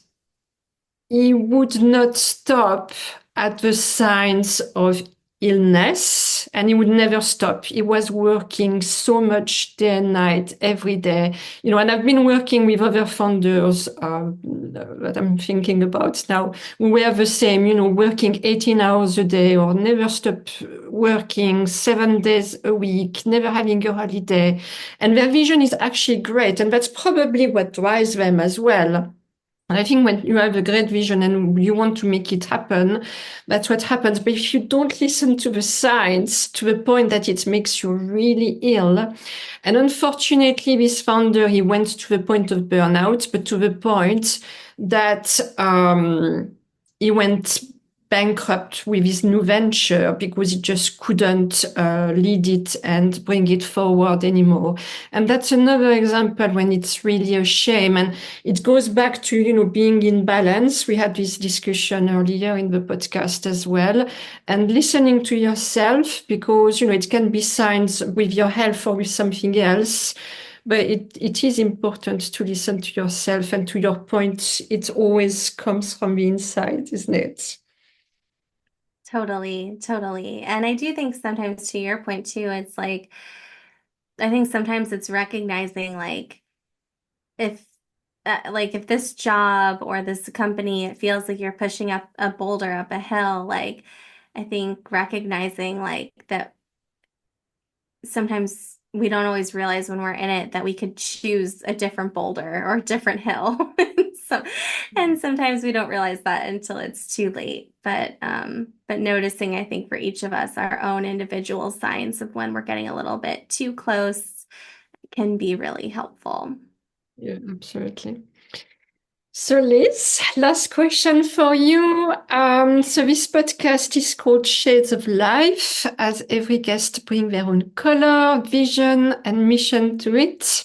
he would not stop at the signs of illness, and he would never stop. He was working so much day and night, every day. And I've been working with other founders that I'm thinking about now, who were the same, working 18 hours a day or never stop working 7 days a week, never having a holiday. And their vision is actually great. And that's probably what drives them as well. And I think when you have a great vision and you want to make it happen, that's what happens. But if you don't listen to the signs to the point that it makes you really ill, and unfortunately, this founder, he went to the point of burnout, but to the point that he went bankrupt with his new venture because he just couldn't lead it and bring it forward anymore. And that's another example when it's really a shame. And it goes back to, being in balance. We had this discussion earlier in the podcast as well. And listening to yourself, because, it can be signs with your health or with something else. But it is important to listen to yourself. And to your point, it always comes from the inside, isn't it? Totally, totally. And I do think sometimes, to your point too, it's like, I think sometimes it's recognizing if if this job or this company, it feels like you're pushing up a boulder up a hill, I think recognizing that sometimes we don't always realize when we're in it that we could choose a different boulder or a different hill. So, and sometimes we don't realize that until it's too late. But noticing, I think, for each of us, our own individual signs of when we're getting a little bit too close can be really helpful. Yeah, absolutely. So Liz, last question for you. So this podcast is called Shades of Life, as every guest bring their own color, vision, and mission to it.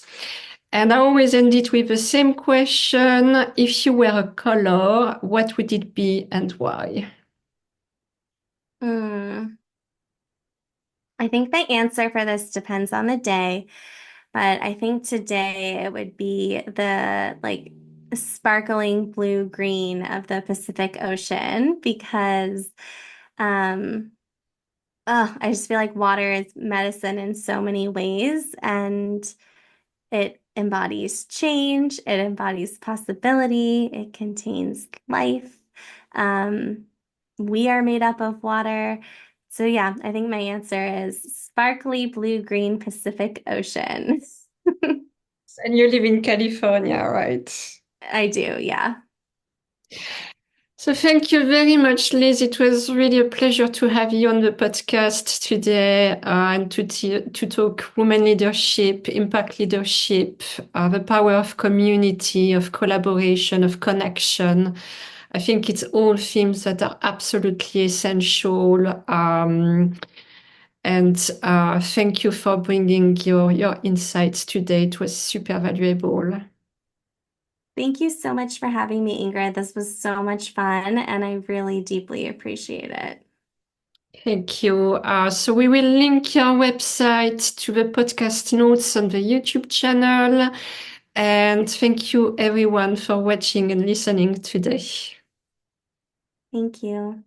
And I always end it with the same question. If you were a color, what would it be and why? Hmm. I think the answer for this depends on the day, but I think today it would be the sparkling blue green of the Pacific Ocean because um I just feel like water is medicine in so many ways, and it embodies change, it embodies possibility, it contains life. Um, we are made up of water. So yeah, I think my answer is sparkly blue-green Pacific Ocean. And you live in California, right? I do, yeah. So thank you very much, Liz. It was really a pleasure to have you on the podcast today and to talk women leadership, impact leadership, the power of community, of collaboration, of connection. I think it's all themes that are absolutely essential. And thank you for bringing your insights today. It was super valuable. Thank you so much for having me, Ingrid. This was so much fun, and I really deeply appreciate it. Thank you. So we will link your website to the podcast notes on the YouTube channel. And thank you everyone for watching and listening today. Thank you.